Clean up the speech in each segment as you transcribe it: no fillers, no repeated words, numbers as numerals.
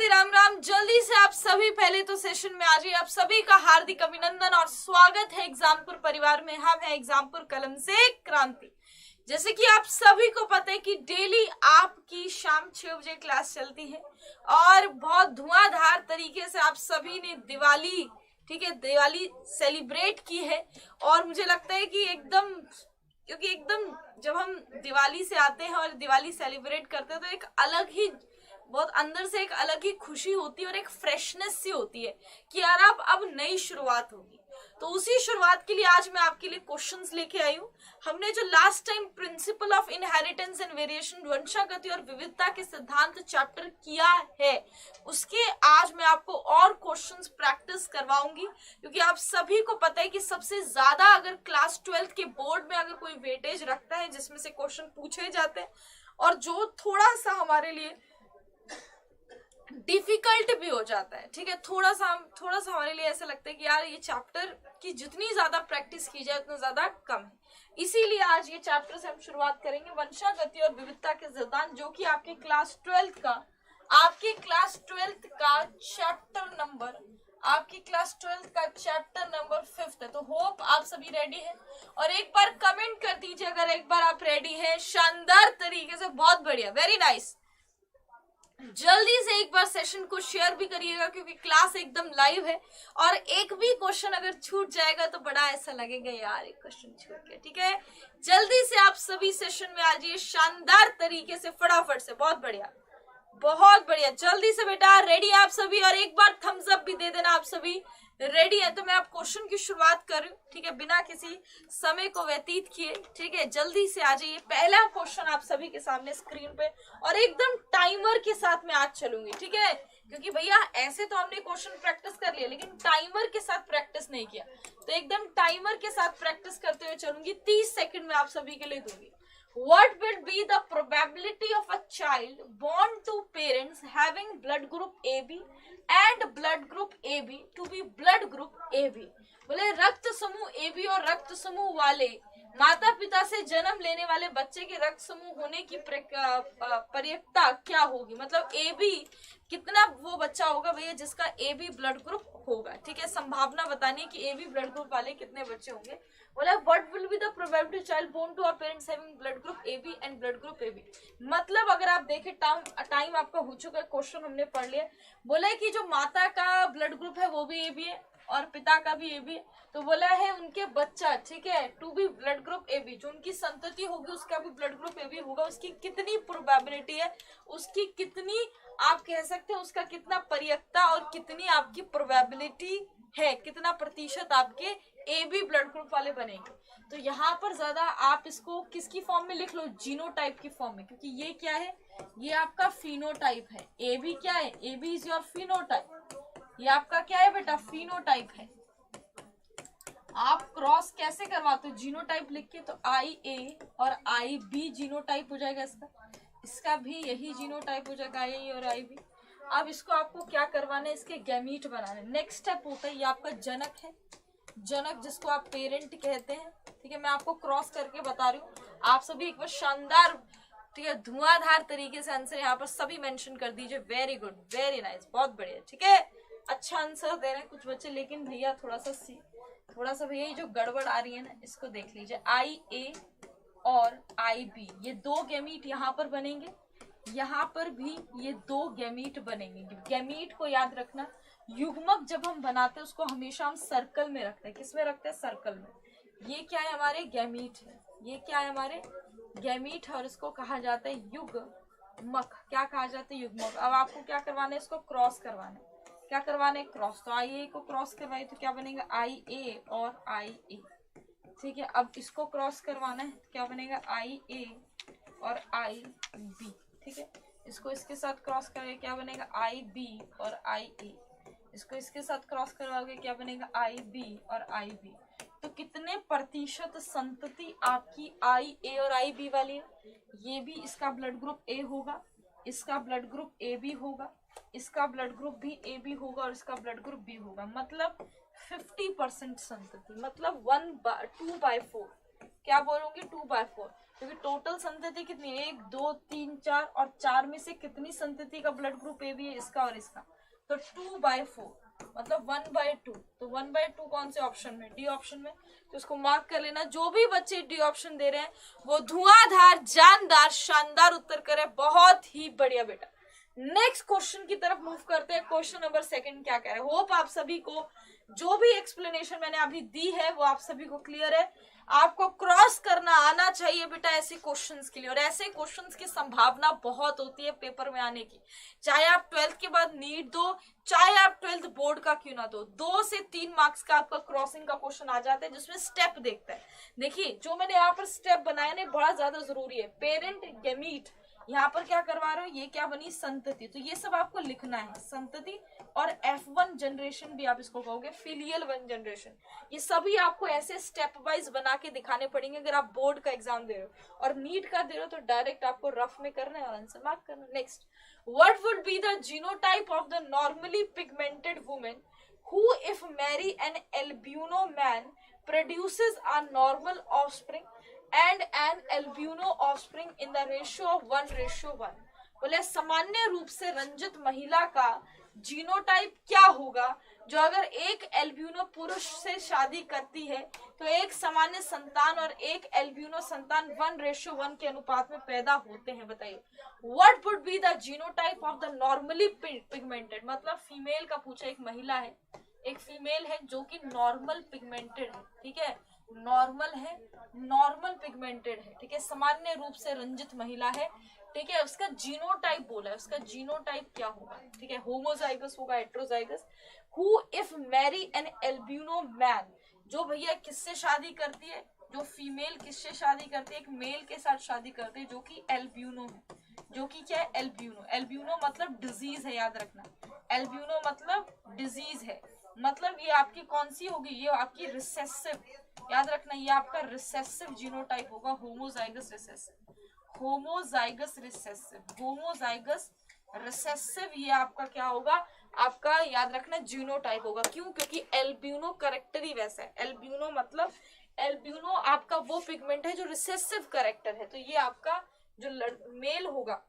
राधे राम राम। जल्दी से आप सभी पहले तो सेशन में आ जाइए। आप सभी का हार्दिक अभिनंदन और स्वागत है एग्जामपुर परिवार में। हम है एग्जामपुर कलम से क्रांति। जैसे कि आप सभी को पता है कि डेली आपकी शाम 6 बजे क्लास चलती है और बहुत धुआंधार तरीके से आप सभी ने दिवाली, ठीक है, दिवाली सेलिब्रेट की है। और मुझे लगता है कि क्योंकि एकदम जब हम दिवाली से आते हैं और दिवाली सेलिब्रेट करते हैं तो एक अलग ही, बहुत अंदर से एक अलग ही खुशी होती है और एक फ्रेशनेस सी होती है कि यार अब नई शुरुआत होगी। तो उसी शुरुआत के लिए आज मैं आपके लिए क्वेश्चंस लेके आई हूँ। हमने जो last time principle of inheritance and variation, वंशागति और विविधता के सिद्धांत चैप्टर किया है, उसके आज मैं आपको और क्वेश्चंस प्रैक्टिस करवाऊंगी। क्योंकि आप सभी को पता है कि सबसे ज्यादा अगर क्लास 12 के बोर्ड में अगर कोई वेटेज रखता है जिसमें से क्वेश्चन पूछे जाते हैं और जो थोड़ा सा हमारे लिए डिफिकल्ट भी हो जाता है, ठीक है, थोड़ा सा हमारे लिए ऐसा लगता है कि यार ये चैप्टर की जितनी ज्यादा प्रैक्टिस की जाए उतना ज्यादा कम है। इसीलिए आज ये चैप्टर से हम शुरुआत करेंगे वंशागति और विविधता के सिद्धांत, जो कि आपके क्लास 12 का चैप्टर नंबर 5 है। तो होप आप सभी रेडी हैं और एक बार कमेंट कर दीजिए अगर एक बार आप रेडी हैं। शानदार तरीके से, बहुत बढ़िया, वेरी नाइस। जल्दी से एक बार सेशन को शेयर भी करिएगा क्योंकि क्लास एकदम लाइव है और एक भी क्वेश्चन अगर छूट जाएगा तो बड़ा ऐसा लगेगा यार एक क्वेश्चन छूट गया, ठीक है। जल्दी से आप सभी सेशन में आ जाइए शानदार तरीके से, फटाफट से, बहुत बढ़िया बहुत बढ़िया। जल्दी से बेटा, रेडी आप सभी? और एक बार थम्स अप भी दे देना आप सभी रेडी है। तो मैं आप क्वेश्चन की शुरुआत कर रही हूँ, ठीक है, बिना किसी समय को व्यतीत किए, ठीक है। जल्दी से आ जाइए। पहला क्वेश्चन आप सभी के सामने स्क्रीन पे और एकदम टाइमर के साथ मैं आज चलूंगी, ठीक है, क्योंकि भैया ऐसे तो हमने क्वेश्चन प्रैक्टिस कर लिया लेकिन टाइमर के साथ प्रैक्टिस नहीं किया, तो एकदम टाइमर के साथ प्रैक्टिस करते हुए चलूंगी। 30 सेकंड में आप सभी के लिए दूंगी। What will be the probability of a child born to parents having blood group AB and blood group AB to be blood group AB? बोले रक्त समूह AB और रक्त समूह वाले माता पिता से जन्म लेने वाले बच्चे के रक्त समूह होने की प्रयिकता क्या होगी। मतलब AB कितना वो बच्चा होगा भैया जिसका AB ब्लड ग्रुप होगा, ठीक है। संभावना बतानी है कि AB ब्लड ग्रुप वाले कितने बच्चे होंगे। बोला what will be the probability child born to our parents having blood group AB and blood group AB। मतलब अगर आप देखें टाइम आपका हो चुका है, क्वेश्चन हमने पढ़ लिया। बोला कि जो माता का ब्लड ग्रुप है वो भी AB है और पिता का भी AB है, तो बोला है उनके बच्चा, ठीक है, to be blood group AB, जो उनकी संतति होगी उसका भी ब्लड ग्रुप AB होगा। उसकी कितनी प्रोबेबिलिटी है, उसकी कितनी, आप कह सकते हैं उसका कितना परियकता और कितनी आपकी प्रोबेबिलिटी है, कितना प्रतिशत आपके AB ब्लड ग्रुप वाले बनेंगे। तो यहाँ पर ज्यादा आप इसको किसकी फॉर्म में लिख लो, जीनोटाइप की फॉर्म में, क्योंकि ये क्या है, ये आपका फिनोटाइप है। AB क्या है, AB इज योर फिनोटाइप। ये आपका क्या है बेटा, फिनोटाइप है। आप क्रॉस कैसे करवाते हो, जीनोटाइप लिख के, तो IA और IB जीनोटाइप हो जाएगा इसका भी यही जीनोटाइप हो जाएगा, IA और IB। अब इसको आपको क्या करवाना है, इसके गैमीट बनाने। नेक्स्ट स्टेप होता है, ये आपका जनक है, जनक जिसको आप पेरेंट कहते हैं, ठीक है। मैं आपको क्रॉस करके बता रही हूँ। आप सभी एक बार शानदार, ठीक है, धुआंधार तरीके से आंसर यहाँ पर सभी मेंशन कर दीजिए। वेरी गुड, वेरी नाइस, बहुत बढ़िया, ठीक है, अच्छा आंसर दे रहे हैं कुछ बच्चे। लेकिन भैया थोड़ा सा भैया ये जो गड़बड़ आ रही है ना, इसको देख लीजिए। IA और IB ये दो गैमीट यहाँ पर बनेंगे, यहाँ पर भी ये दो गैमीट बनेंगे। गैमीट को याद रखना, युग्मक जब हम बनाते हैं उसको हमेशा हम सर्कल में रखते हैं। किस में रखते हैं, सर्कल में। ये क्या है, हमारे गैमीट है, ये क्या है, हमारे गैमीट है और इसको कहा जाता है युग्मक। क्या कहा जाता है, युग्मक। अब आपको क्या करवाना है, इसको क्रॉस करवाना है। क्या करवाना है, क्रॉस। तो IA को क्रॉस करवाइए तो क्या बनेगा, IA और IA, ठीक है। अब इसको क्रॉस करवाना है तो क्या बनेगा, IA और IB, ठीक है। इसको इसके साथ क्रॉस करोगे क्या बनेगा, IB और IA। इसको इसके साथ क्रॉस करवाओगे क्या बनेगा, IB और IB। तो कितने प्रतिशत संतति आपकी IA और IB वाली है। ये भी इसका ब्लड ग्रुप A होगा, इसका ब्लड ग्रुप AB होगा, इसका ब्लड ग्रुप भी AB होगा और इसका ब्लड ग्रुप B होगा। मतलब 50% संतति, मतलब 2/4, क्या बोलूंगी 2/4, क्योंकि टोटल संतति कितनी है 1 2 3 4 और 4 में से कितनी संतति का ब्लड ग्रुप ए बी है, इसका और इसका, तो 2/4 मतलब 1/2। तो 1/2 कौन से ऑप्शन में, डी ऑप्शन में, तो उसको मार्क कर लेना। जो भी बच्चे डी ऑप्शन दे रहे हैं वो धुआंधार जानदार शानदार उत्तर करे, बहुत ही बढ़िया बेटा। नेक्स्ट क्वेश्चन की तरफ मूव करते हैं। क्वेश्चन नंबर 2 क्या कह रहे हैं, होप आप सभी को जो भी एक्सप्लेनेशन मैंने अभी दी है वो आप सभी को क्लियर है। आपको क्रॉस करना आना चाहिए बेटा ऐसे क्वेश्चंस के लिए, और ऐसे क्वेश्चंस की संभावना बहुत होती है पेपर में आने की, चाहे आप 12th के बाद नीट दो, चाहे आप 12th बोर्ड का क्यों ना दो, 2 से 3 मार्क्स का आपका क्रॉसिंग का क्वेश्चन आ जाता है जिसमें स्टेप देखता है। देखिए जो मैंने यहाँ पर स्टेप बनाया ना बड़ा ज्यादा जरूरी है। पेरेंट गैमीट, यहाँ पर क्या करवा रहे हो, ये क्या बनी संतति, तो ये सब आपको लिखना है, संतति और F1 जनरेशन भी आप इसको कहोगे, फिलियल 1 जनरेशन, ये सभी आपको ऐसे स्टेप वाइज बना के दिखाने पड़ेंगे अगर आप बोर्ड का एग्जाम दे रहे हो। और नीट का दे रहे हो तो डायरेक्ट आपको रफ में करना है और आंसर मार्क करना। Next, what would be the genotype of the normally pigmented women who if marry an albino man produces a normal offspring and an albino offspring in the ratio of 1:1। बोले सामान्य रूप से रंजित महिला का genotype क्या होगा जो अगर एक एल्ब्यूनो पुरुष से शादी करती है तो एक सामान्य संतान और एक एल्ब्यूनो संतान 1:1 के अनुपात में पैदा होते हैं। बताइए what would be the genotype of the normally pigmented, मतलब फीमेल का पूछा, एक महिला है एक फीमेल है जो कि नॉर्मल पिगमेंटेड है, ठीक है, नॉर्मल है, नॉर्मल पिगमेंटेड है, ठीक है, सामान्य रूप से रंजित महिला है, ठीक है, उसका जीनोटाइप बोला है, उसका जीनोटाइप क्या होगा, ठीक है, होमोजाइगस होगा, heterozygous. Who if marry an albino man, जो भैया किससे शादी करती है, जो फीमेल किससे शादी करती है, एक मेल के साथ शादी करती है जो कि एल्ब्यूनो है, जो कि क्या है एल्ब्यूनो, एल्ब्यूनो मतलब डिजीज है, याद रखना, एल्ब्यूनो मतलब डिजीज है, मतलब ये आपकी कौन सी होगी, ये आपकी रिसेसिव, याद रखना ये आपका रिसेसिव जीनोटाइप होगा, homozygous recessive, homozygous recessive, homozygous recessive, ये आपका क्या होगा, आपका याद रखना जीनोटाइप होगा। क्यों, क्योंकि एल्ब्यूनो कैरेक्टर ही वैसा है, एल्ब्यूनो मतलब एल्ब्यूनो आपका वो पिगमेंट है जो रिसेसिव कैरेक्टर है, तो ये आपका जो मेल होगा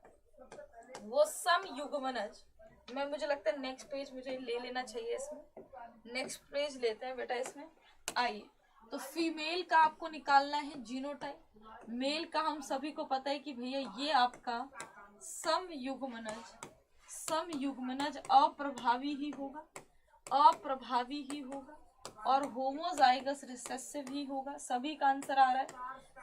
वो समयुग्मनज, मैं मुझे लगता है नेक्स्ट पेज मुझे ले लेना चाहिए, इसमें नेक्स्ट पेज लेते हैं बेटा, इसमें आइए। तो फीमेल का आपको निकालना है जीनोटाइप, मेल का हम सभी को पता है कि भैया ये आपका समयुग्मनज, समयुग्मनज अप्रभावी ही होगा, अप्रभावी ही होगा, और होमोजाइगस रिसेसिव ही होगा। सभी का आंसर आ रहा है,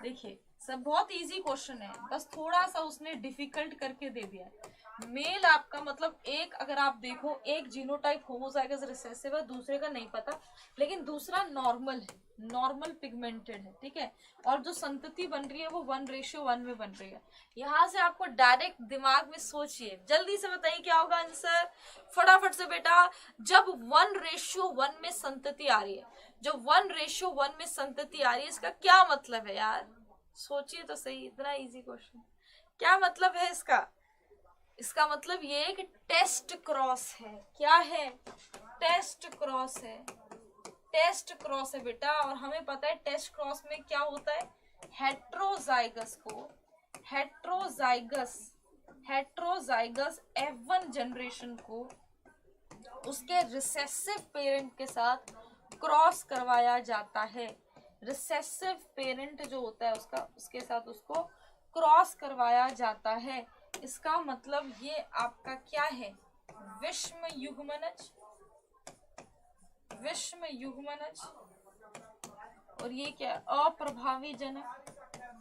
देखिए सब बहुत इजी क्वेश्चन है, बस थोड़ा सा उसने डिफिकल्ट करके दे दिया है। मेल आपका मतलब एक, अगर आप देखो एक जीनोटाइप होमोजाइगस रिसेसिव है, दूसरे का नहीं पता, लेकिन दूसरा नॉर्मल है, नॉर्मल पिगमेंटेड है, ठीक है, और जो संतति बन रही है वो 1:1 में बन रही है। यहाँ से आपको डायरेक्ट दिमाग में सोचिए, जल्दी से बताइए क्या होगा आंसर, फटाफट से बेटा। जब 1:1 में संतति आ रही है, जब 1:1 में संतति आ रही है, इसका क्या मतलब है यार, सोचिए तो सही, इतना इजी क्वेश्चन, क्या मतलब है इसका, इसका मतलब ये है कि टेस्ट क्रॉस है, क्या है, टेस्ट क्रॉस है, टेस्ट क्रॉस है बेटा, और हमें पता है टेस्ट क्रॉस में क्या होता है, हेट्रोजाइगस को, हेट्रोजाइगस, हेट्रोजाइगस F1 जनरेशन को उसके रिसेसिव पेरेंट के साथ क्रॉस करवाया जाता है, रिसेसिव पेरेंट जो होता है उसका, उसके साथ उसको क्रॉस करवाया जाता है। इसका मतलब ये आपका क्या है, विषम युग्मनज, विषम युग्मनज, और ये क्या है अप्रभावी जनक,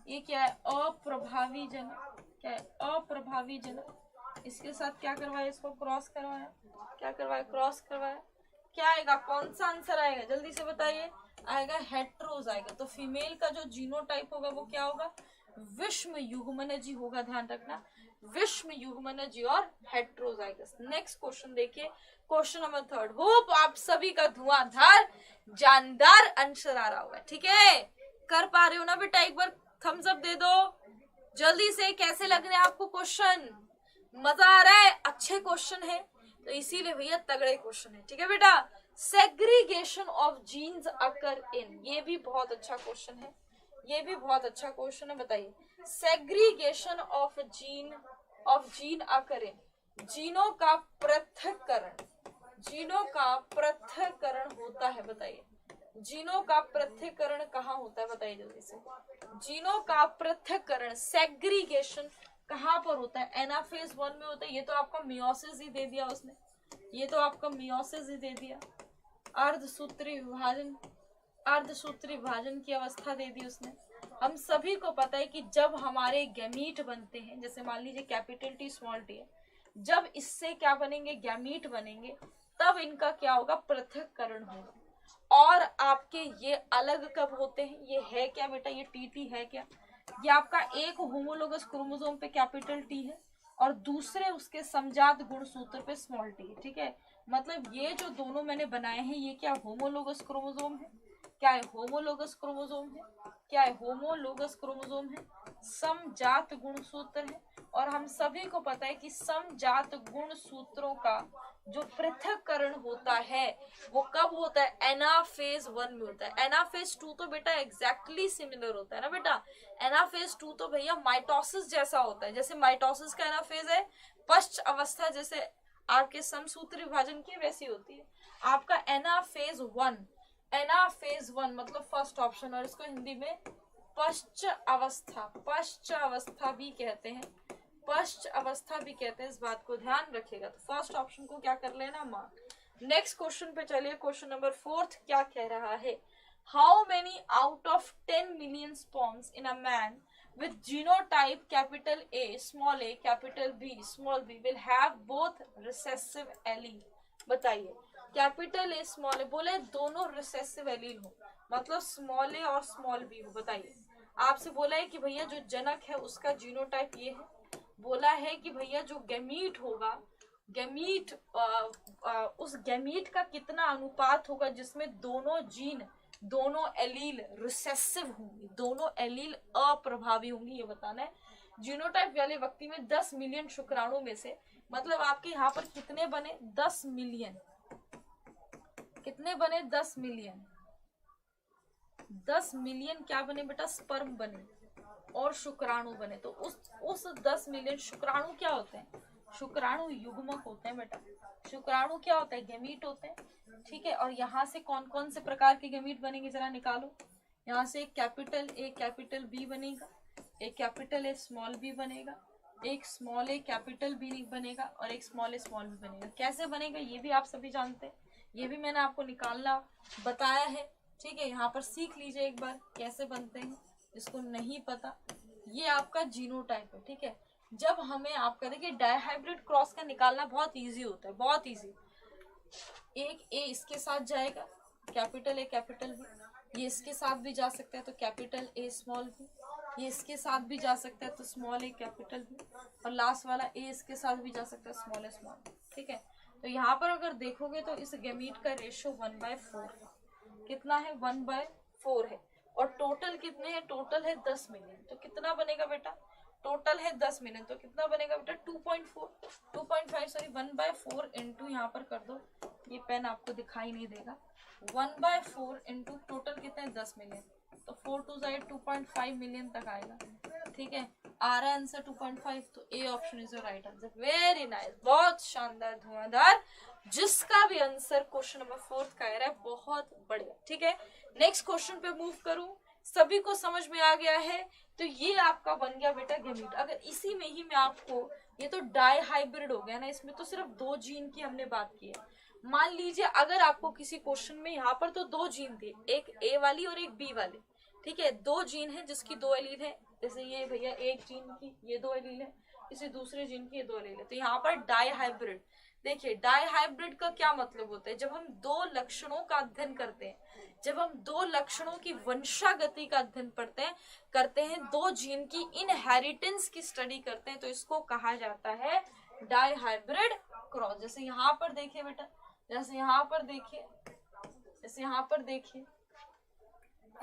ये क्या है अप्रभावी जनक, क्या है अप्रभावी जनक, इसके साथ क्या करवाया, इसको क्रॉस करवाया, क्या करवाया, क्रॉस करवाया, क्या आएगा, कौन सा आंसर आएगा जल्दी से बताइए, आएगा हेट्रोजाइगस। तो फीमेल का जो जीनोटाइप होगा वो क्या होगा, विषम युग्मनजी होगा, ध्यान रखना, विषम युग्मनजी और हेट्रोजाइगस। नेक्स्ट क्वेश्चन देखिए, क्वेश्चन नंबर 3। होप आप सभी का धुआंधार जानदार आंसर आ रहा होगा, ठीक है, कर पा रहे हो ना बेटा, एक बार थम्स अप दे दो जल्दी से, कैसे लग रहे हैं आपको क्वेश्चन, मजा आ रहा है, अच्छे क्वेश्चन है, तो इसीलिए भैया तगड़े क्वेश्चन है, ठीक है बेटा। सेग्रीगेशन ऑफ जीन्स अकर इन, ये भी बहुत अच्छा क्वेश्चन है, ये भी बहुत अच्छा क्वेश्चन है, बताइए। सेग्रीगेशन ऑफ जीन अकरिंग, जीनों का पृथक्करण, जीनों का पृथक्करण होता है, बताइए। जीनों का पृथक्करण कहाँ होता है, बताइए जल्दी से। जीनों का पृथक्करण, सेग्रीगेशन कहाँ पर होता है? एनाफेज 1 में होता है। ये तो आपका मियोसिस ही दे दिया उसने, ये तो आपका मियोसिस ही दे दिया। अर्धसूत्री विभाजन, अर्धसूत्री विभाजन की अवस्था दे दी उसने। हम सभी को पता है कि जब हमारे गैमीट बनते हैं, जैसे मान लीजिए कैपिटल टी स्मॉल टी है, जब इससे क्या बनेंगे, गैमीट बनेंगे, तब इनका क्या होगा, पृथक्करण होगा। और आपके ये अलग कब होते हैं? ये है क्या बेटा, ये टी है क्या? ये आपका एक होमोलोगस क्रोमोसोम पे कैपिटल टी है और दूसरे उसके समजात गुणसूत्र पे स्मॉल टी है, ठीक है। मतलब ये जो दोनों मैंने बनाए हैं, ये क्या होमोलोगस क्रोमोसोम है? क्या है? होमोलोगस क्रोमोसोम है। क्या है? होमोलोगस क्रोमोसोम है। समजात गुणसूत्र है। और हम सभी को पता है कि समजात गुणसूत्रों का जो पृथक्करण होता है वो कब होता है? एनाफेज 1 में होता है। एनाफेज 2 तो बेटा एग्जैक्टली सिमिलर होता है ना बेटा। एनाफेज 2 तो भैया माइटोसिस जैसा होता है। जैसे माइटोसिस का एनाफेज है पश्च अवस्था, जैसे आपके समसूत्री विभाजन की वैसी होती है। आपका एनाफेज 1, एनाफेज 1 मतलब फर्स्ट ऑप्शन, और इसको हिंदी में पश्च अवस्था, पश्च अवस्था भी कहते हैं, पश्च अवस्था भी कहते हैं, इस बात को ध्यान रखिएगा। तो फर्स्ट ऑप्शन को क्या कर लेना, मार्क। नेक्स्ट क्वेश्चन पे चलिए, क्वेश्चन नंबर 4 क्या कह रहा है? How many out of 10 million sperms in a man with genotype capital A small a capital B small b will have both recessive allele? बताइए। कैपिटल ए स्मॉल ए बोले दोनों recessive allele हो, मतलब small ए और स्मॉल बी हो। बताइए, आपसे बोला है कि भैया जो जनक है उसका जीनोटाइप ये है, बोला है कि भैया जो गैमीट होगा, गैमीट उस गैमीट का कितना अनुपात होगा जिसमें दोनों जीन, दोनों एलील रिसेसिव होंगी, दोनों एलील अप्रभावी होंगी, ये बताना है। जीनोटाइप वाले व्यक्ति में 10 मिलियन शुक्राणु में से, मतलब आपके यहाँ पर कितने बने, 10 मिलियन, कितने बने, 10 मिलियन, 10 मिलियन क्या बने बेटा, स्पर्म बने और शुक्राणु बने। तो उस 10 मिलियन शुक्राणु क्या होते हैं, शुक्राणु युग्मक होते हैं बेटा। शुक्राणु क्या होता है, गैमीट होते हैं, ठीक है। और यहाँ से कौन कौन से प्रकार के गैमीट बनेंगे जरा निकालो। यहाँ से एक कैपिटल ए कैपिटल बी बनेगा, एक कैपिटल ए स्मॉल बी बनेगा, एक स्मॉल ए कैपिटल बी बनेगा और एक स्मॉल ए स्मॉल बी बनेगा। कैसे बनेगा ये भी आप सभी जानते हैं, ये भी मैंने आपको निकालना बताया है, ठीक है। यहाँ पर सीख लीजिए एक बार कैसे बनते हैं, इसको नहीं पता। ये आपका जीनोटाइप है, ठीक है। जब हमें आपका देखिए डायहाइब्रिड क्रॉस का निकालना बहुत इजी होता है, बहुत इजी। एक ए इसके साथ जाएगा, कैपिटल ए कैपिटल बी, ये इसके साथ भी जा सकता है तो कैपिटल ए स्मॉल बी, ये इसके साथ भी जा सकता है तो स्मॉल ए कैपिटल बी, और लास्ट वाला ए इसके साथ भी जा सकता है स्मॉल ए स्मॉल, ठीक है। तो यहाँ पर अगर देखोगे तो इस गैमीट का रेशियो 1/4 कितना है, 1/4 है। और टोटल कितने हैं, टोटल है 10 मिलियन। तो कितना बनेगा बेटा, टोटल है 10 मिलियन, तो कितना बनेगा बेटा 2.5 सॉरी 1/4 इंटू, यहाँ पर कर दो, ये पेन आपको दिखाई नहीं देगा, 1/4 इंटू टोटल कितने 10 मिलियन, तो 4 2 2.5 मिलियन तक आएगा, ठीक है। आ रहा है आंसर 2.5, तो A option is your right answer. Very nice, बहुत शानदार, धुआंधार, जिसका भी आंसर क्वेश्चन नंबर 4 का आ रहा है, बहुत बढ़िया, ठीक है। नेक्स्ट क्वेश्चन पे मूव करूं, सभी को समझ में आ गया है। तो ये आपका बन गया बेटा गैमीट। अगर इसी में ही मैं आपको, ये तो डाई हाइब्रिड हो गया ना, इसमें तो सिर्फ 2 जीन की हमने बात की है। मान लीजिए अगर आपको किसी क्वेश्चन में यहाँ पर तो 2 जीन थे, एक ए वाली और एक बी वाली, ठीक है। 2 जीन है जिसकी 2 एलील है, जैसे ये भैया एक जीन की ये 2 एलील है, इसी दूसरे जीन की ये 2 एलील है। तो यहाँ पर डाई हाइब्रिड, देखिए डाई हाइब्रिड का क्या मतलब होता है, जब हम 2 लक्षणों का अध्ययन करते हैं, जब हम 2 लक्षणों की वंशागति का अध्ययन करते हैं 2 जीन की इनहेरिटेंस की स्टडी करते हैं, तो इसको कहा जाता है डाई हाइब्रिड क्रॉस। जैसे यहाँ पर देखिए बेटा, जैसे यहाँ पर देखिए, जैसे यहाँ पर देखिए,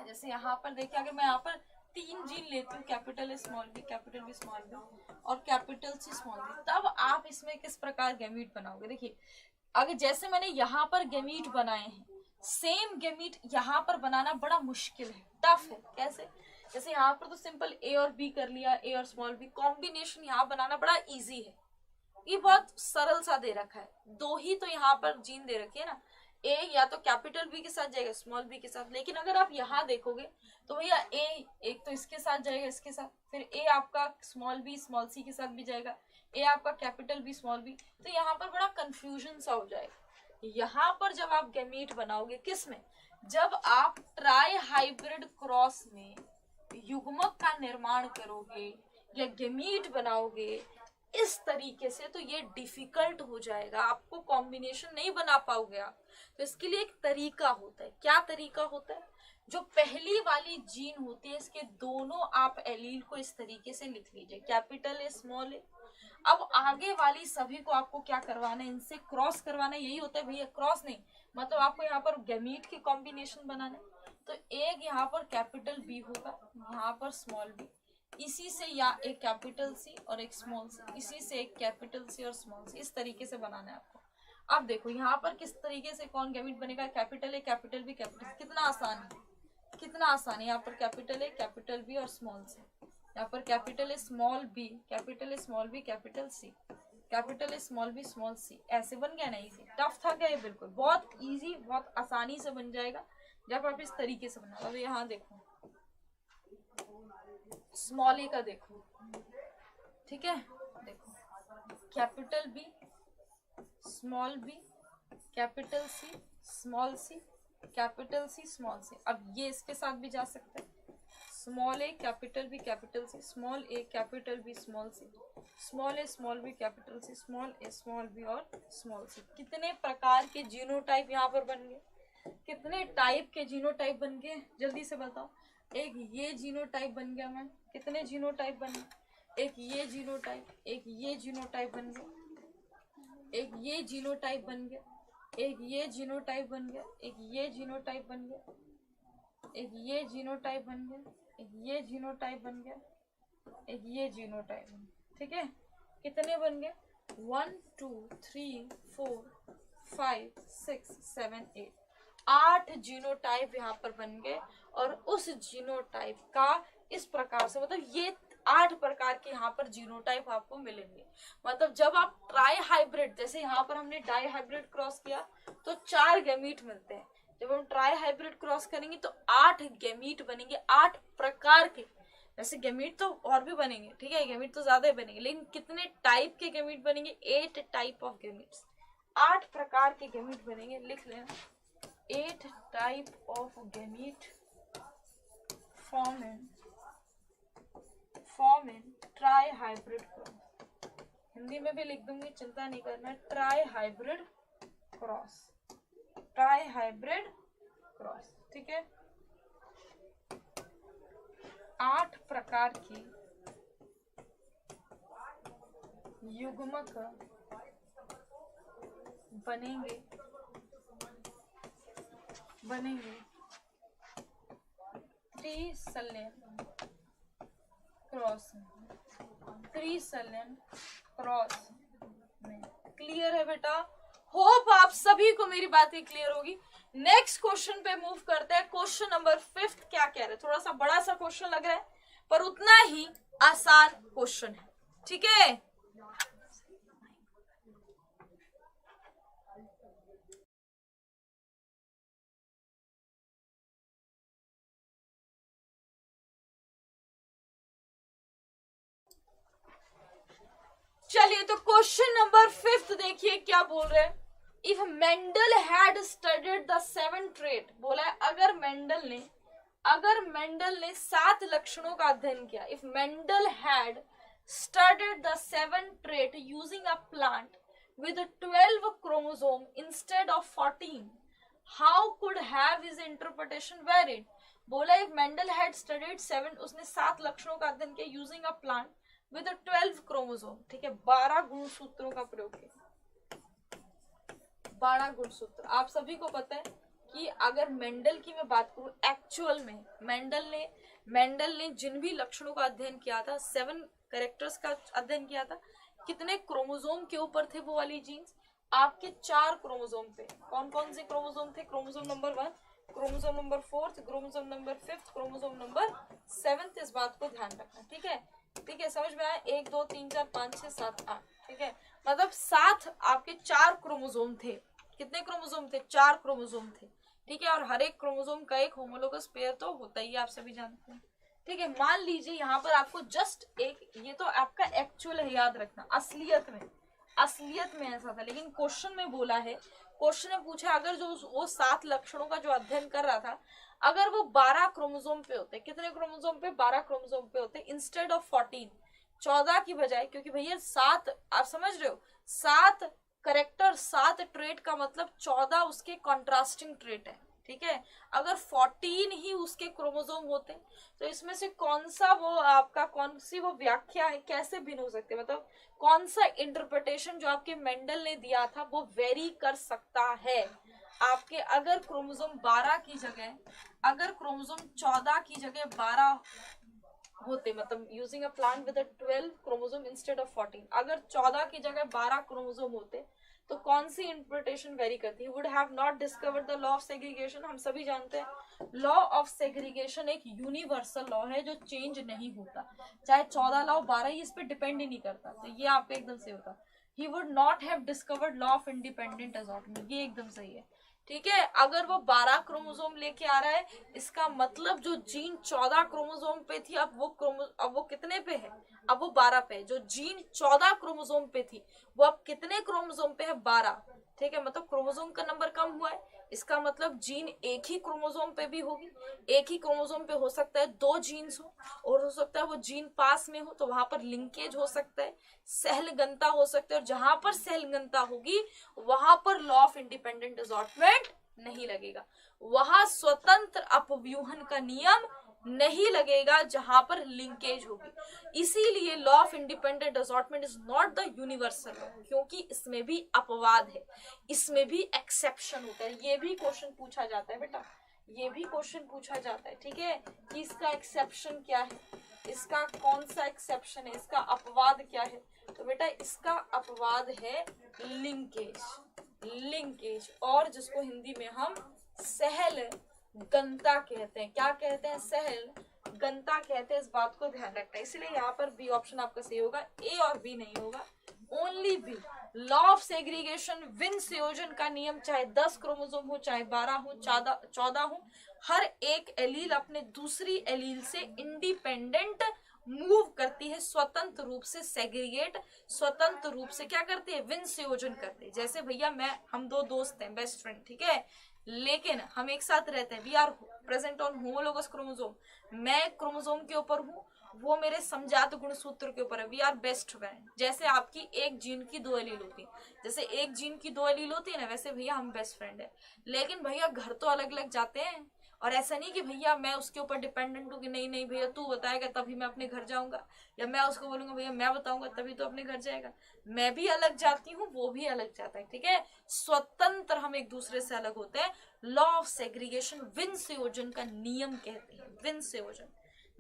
जैसे यहाँ पर देखिए, अगर मैं यहाँ पर 3 जीन लेती हूँ, capital A small B capital B small B और कैपिटल सी स्मॉल बी, तब आप इसमें किस प्रकार गैमीट बनाओगे। देखिए अगर जैसे मैंने यहाँ पर गैमीट बनाए हैं, सेम गैमीट यहाँ पर बनाना बड़ा मुश्किल है, टफ है। कैसे, जैसे यहाँ पर तो सिंपल ए और बी कर लिया, ए और स्मॉल बी, कॉम्बिनेशन यहाँ बनाना बड़ा इजी है, ये बहुत सरल सा दे रखा है। दो ही तो यहाँ पर जीन दे रखी है ना, ए या तो कैपिटल बी के साथ जाएगा स्मॉल बी के साथ, लेकिन अगर आप यहाँ देखोगे तो भैया ए एक तो इसके साथ जाएगा, इसके साथ, फिर ए आपका स्मॉल बी स्मॉल सी के साथ भी जाएगा, ए आपका कैपिटल बी स्मॉल बी, तो यहाँ पर बड़ा कंफ्यूजन सा हो जाएगा। यहाँ पर जब आप गैमीट बनाओगे, किस में, जब आप ट्राई हाइब्रिड क्रॉस में युग्मक का निर्माण करोगे या गैमीट बनाओगे इस तरीके से, तो ये डिफिकल्ट हो जाएगा, आपको कॉम्बिनेशन नहीं बना पाओगे आप। तो इसके लिए एक तरीका होता है। क्या तरीका होता है? जो पहली वाली जीन होती है इसके दोनों आप एलील को इस तरीके से लिख लीजिए, कैपिटल ए स्मॉल ए। अब आगे वाली सभी को आपको क्या करवाना है, इनसे क्रॉस करवाना, यही होता है भैया, क्रॉस नहीं मतलब आपको यहाँ पर गैमीट के कॉम्बिनेशन बनाना है। तो एक यहाँ पर कैपिटल बी होगा, यहाँ पर स्मॉल बी, इसी से या एक कैपिटल सी और एक स्मॉल सी, इसी से एक कैपिटल सी और स्मॉल सी, इस तरीके से बनाना है आपको। अब देखो यहाँ पर किस तरीके से कौन गैमीट बनेगा, capital A capital B capital, कितना आसान है, कितना आसान है। यहाँ पर कैपिटल ए कैपिटल बी और स्मॉल सी, यहाँ पर capital A small B, capital A small B capital C, capital A small B small C, ऐसे बन गया ना। इजी टफ था क्या? ये बिल्कुल बहुत इजी, बहुत आसानी से बन जाएगा जब आप इस तरीके से बनाओ। अब यहाँ देखो स्मॉल ए का देखो, ठीक है, देखो capital B small B capital C small C capital C small C. अब ये इसके साथ भी जा सकते हैं, small A capital B capital C, small A capital B small C, small A small B capital C, small A small B और small C. कितने प्रकार के जीनोटाइप यहाँ पर बन गए, कितने टाइप के जीनोटाइप बन गए, जल्दी से बताओ। एक ये जीनोटाइप बन गया मैम, कितने जीनोटाइप बन गए, एक ये जीनोटाइप, एक ये जीनोटाइप बन गया, एक ये जीनोटाइप बन गया, एक ये जीनोटाइप बन गया, एक ये जीनोटाइप बन गया, एक ये जीनोटाइप बन गया, एक ये जीनोटाइप बन गया, एक ये जीनोटाइप बन गया। ठीक है, कितने बन गए, 1 2 3 4 5 6 7 8, 8 जीनोटाइप यहाँ पर बन गए। और उस जीनोटाइप का इस प्रकार से, मतलब ये 8 प्रकार के यहाँ पर जीनोटाइप आपको मिलेंगे। मतलब जब आप ट्राई हाइब्रिड, जैसे यहाँ पर हमने डाई हाइब्रिड क्रॉस किया तो 4 गैमीट मिलते हैं, जब हम ट्राई हाइब्रिड क्रॉस करेंगे तो 8 गैमीट बनेंगे, 8 प्रकार के। वैसे गैमीट तो और भी बनेंगे, ठीक है, गैमीट तो ज्यादा बनेंगे, लेकिन कितने टाइप के गैमीट बनेंगे, 8 टाइप ऑफ गैमीट्स, 8 प्रकार के गैमीट बनेंगे। लिख लेना, 8 type of gamete form in try hybrid cross. Hindi में भी लिख दूंगी, चिंता नहीं करना, try hybrid cross, try hybrid cross, ठीक है। 8 प्रकार की युग्मक बनेंगे त्रिसलन क्रॉस में। क्लियर है बेटा? होप आप सभी को मेरी बातें क्लियर होगी। नेक्स्ट क्वेश्चन पे मूव करते हैं। क्वेश्चन नंबर 5 क्या कह रहे हैं, थोड़ा सा बड़ा सा क्वेश्चन लग रहा है पर उतना ही आसान क्वेश्चन है, ठीक है। चलिए तो क्वेश्चन नंबर 5 देखिए क्या बोल रहे हैं। If Mendel had studied the 7 trait, बोला है अगर मेंडल ने 7 लक्षणों का अध्ययन किया। If Mendel had studied the 7 trait using a plant with 12 chromosome instead of 14, how could have his interpretation varied? बोला if Mendel had studied 7, उसने 7 लक्षणों का अध्ययन किया using a plant with 12 chromosome, ठीक है, 12 गुणसूत्रों का प्रयोग किया, 12 गुणसूत्र। आप सभी को पता है कि अगर मेंडल की मैं बात करूं, एक्चुअल में मेंडल ने जिन भी लक्षणों का अध्ययन किया था, 7 कैरेक्टर्स का अध्ययन किया था, कितने क्रोमोसोम के ऊपर थे वो वाली जीन्स? आपके 4 क्रोमोसोम पे। कौन कौन से क्रोमोसोम थे? Chromosome number 1 chromosome number 4, chromosome number 5, chromosome number 7। इस बात को ध्यान रखना, ठीक है। ठीक है, समझ में आया? 1 2 3 4 5 6 7 8, ठीक है। मतलब 7 आपके 4 क्रोमोसोम थे। कितने क्रोमोसोम थे? 4 क्रोमोसोम थे, ठीक है। और हर एक क्रोमोसोम का एक होमोलोगस पेयर तो होता ही है, आप सभी जानते हैं, ठीक है। मान लीजिए यहाँ पर आपको जस्ट एक, ये तो आपका एक्चुअल है, याद रखना। असलियत में ऐसा था, लेकिन क्वेश्चन में बोला है, क्वेश्चन में पूछा अगर जो वो 7 लक्षणों का जो अध्ययन कर रहा था, अगर वो 12 क्रोमोसोम पे होते, कितने क्रोमोसोम पे? 12 क्रोमोसोम पे होते, इंस्टेड ऑफ 14, 14 की बजाय, क्योंकि भैया 7, आप समझ रहे हो, 7 करेक्टर, 7 ट्रेट का मतलब 14 उसके कॉन्ट्रास्टिंग ट्रेट है, ठीक है। अगर 14 ही उसके क्रोमोसोम होते तो इसमें से कौन सा वो आपका, कौन सी वो व्याख्या है, कैसे भिन्न हो सकते, मतलब कौन सा इंटरप्रिटेशन जो आपके मेंडल ने दिया था वो वेरी कर सकता है आपके। अगर क्रोमोसोम 12 की जगह, अगर क्रोमोसोम 14 की जगह 12 होते, मतलब using a plant with 12 chromosome instead of 14, अगर 14 की जगह 12 क्रोमोसोम होते तो कौन सी इंटरप्रिटेशन वेरी करती है? Would have not discovered the law of segregation. हम सभी जानते हैं लॉ ऑफ सेग्रीगेशन एक यूनिवर्सल लॉ है जो चेंज नहीं होता, चाहे 14 लाओ 12 ही, इस पे डिपेंड ही नहीं करता, तो ये आपका एकदम सही होता। He would not have discovered law of independent assortment, ये एकदम सही है, ठीक है। अगर वो 12 क्रोमोसोम लेके आ रहा है, इसका मतलब जो जीन 14 क्रोमोसोम पे थी, अब वो कितने पे है? अब वो 12 पे है। जो जीन 14 क्रोमोसोम पे थी वो अब कितने क्रोमोसोम पे है? 12, ठीक है। मतलब क्रोमोसोम का नंबर कम हुआ है, इसका मतलब जीन एक ही क्रोमोसोम पे भी होगी। एक ही क्रोमोसोम पे हो सकता है 2 जीन्स हो, और हो सकता है वो जीन पास में हो, तो वहां पर लिंकेज हो सकता है, सहलगनता हो सकता है, और जहां पर सहलगनता होगी वहां पर लॉ ऑफ इंडिपेंडेंट असॉर्टमेंट नहीं लगेगा, वहां स्वतंत्र अपव्यूहन का नियम नहीं लगेगा जहां पर लिंकेज होगी। इसीलिए law of independent assortment is not the universal law, क्योंकि इसमें भी अपवाद है, इसमें भी एक्सेप्शन होता है। ये भी क्वेश्चन पूछा जाता है बेटा, ये भी क्वेश्चन पूछा जाता है, ठीक है, कि इसका एक्सेप्शन क्या है, इसका कौन सा एक्सेप्शन है, इसका अपवाद क्या है। तो बेटा इसका अपवाद है लिंकेज, लिंकेज, और जिसको हिंदी में हम सहल गंता कहते हैं। क्या कहते हैं? सहल गंता कहते हैं। इस बात को ध्यान रखना है, इसलिए यहाँ पर बी ऑप्शन आपका सही होगा, ए और बी नहीं होगा, only B. Law of segregation, विन संयोजन का नियम, चाहे 10 क्रोमोसोम हो, चाहे 12 हो, 14 हो, हर एक एलील अपने दूसरी एलील से इंडिपेंडेंट मूव करती है, स्वतंत्र रूप से सेग्रीगेट, स्वतंत्र रूप से क्या करते हैं? विन संयोजन करते हैं। जैसे भैया हम 2 दोस्त हैं, बेस्ट फ्रेंड, ठीक है, लेकिन हम एक साथ रहते हैं, we are present on homologous chromosome. मैं क्रोमोसोम के ऊपर हूँ, वो मेरे समजात गुणसूत्र के ऊपर है, वी आर बेस्ट फ्रेंड। जैसे आपकी एक जीन की 2 एलील होती है, जैसे एक जीन की 2 एलील होती है ना, वैसे भैया हम बेस्ट फ्रेंड है। लेकिन भैया घर तो अलग अलग जाते हैं, और ऐसा नहीं कि भैया मैं उसके ऊपर डिपेंडेंट हूँ कि नहीं नहीं भैया तू बताएगा तभी मैं अपने घर जाऊंगा, या मैं उसको बोलूंगा भैया मैं बताऊंगा तभी तो अपने घर जाएगा। मैं भी अलग जाती हूँ, वो भी अलग जाता है, ठीक है। स्वतंत्र हम एक दूसरे से अलग होते हैं। लॉ ऑफ सेग्रीगेशन विन संयोजन का नियम कहते हैं, विन संयोजन।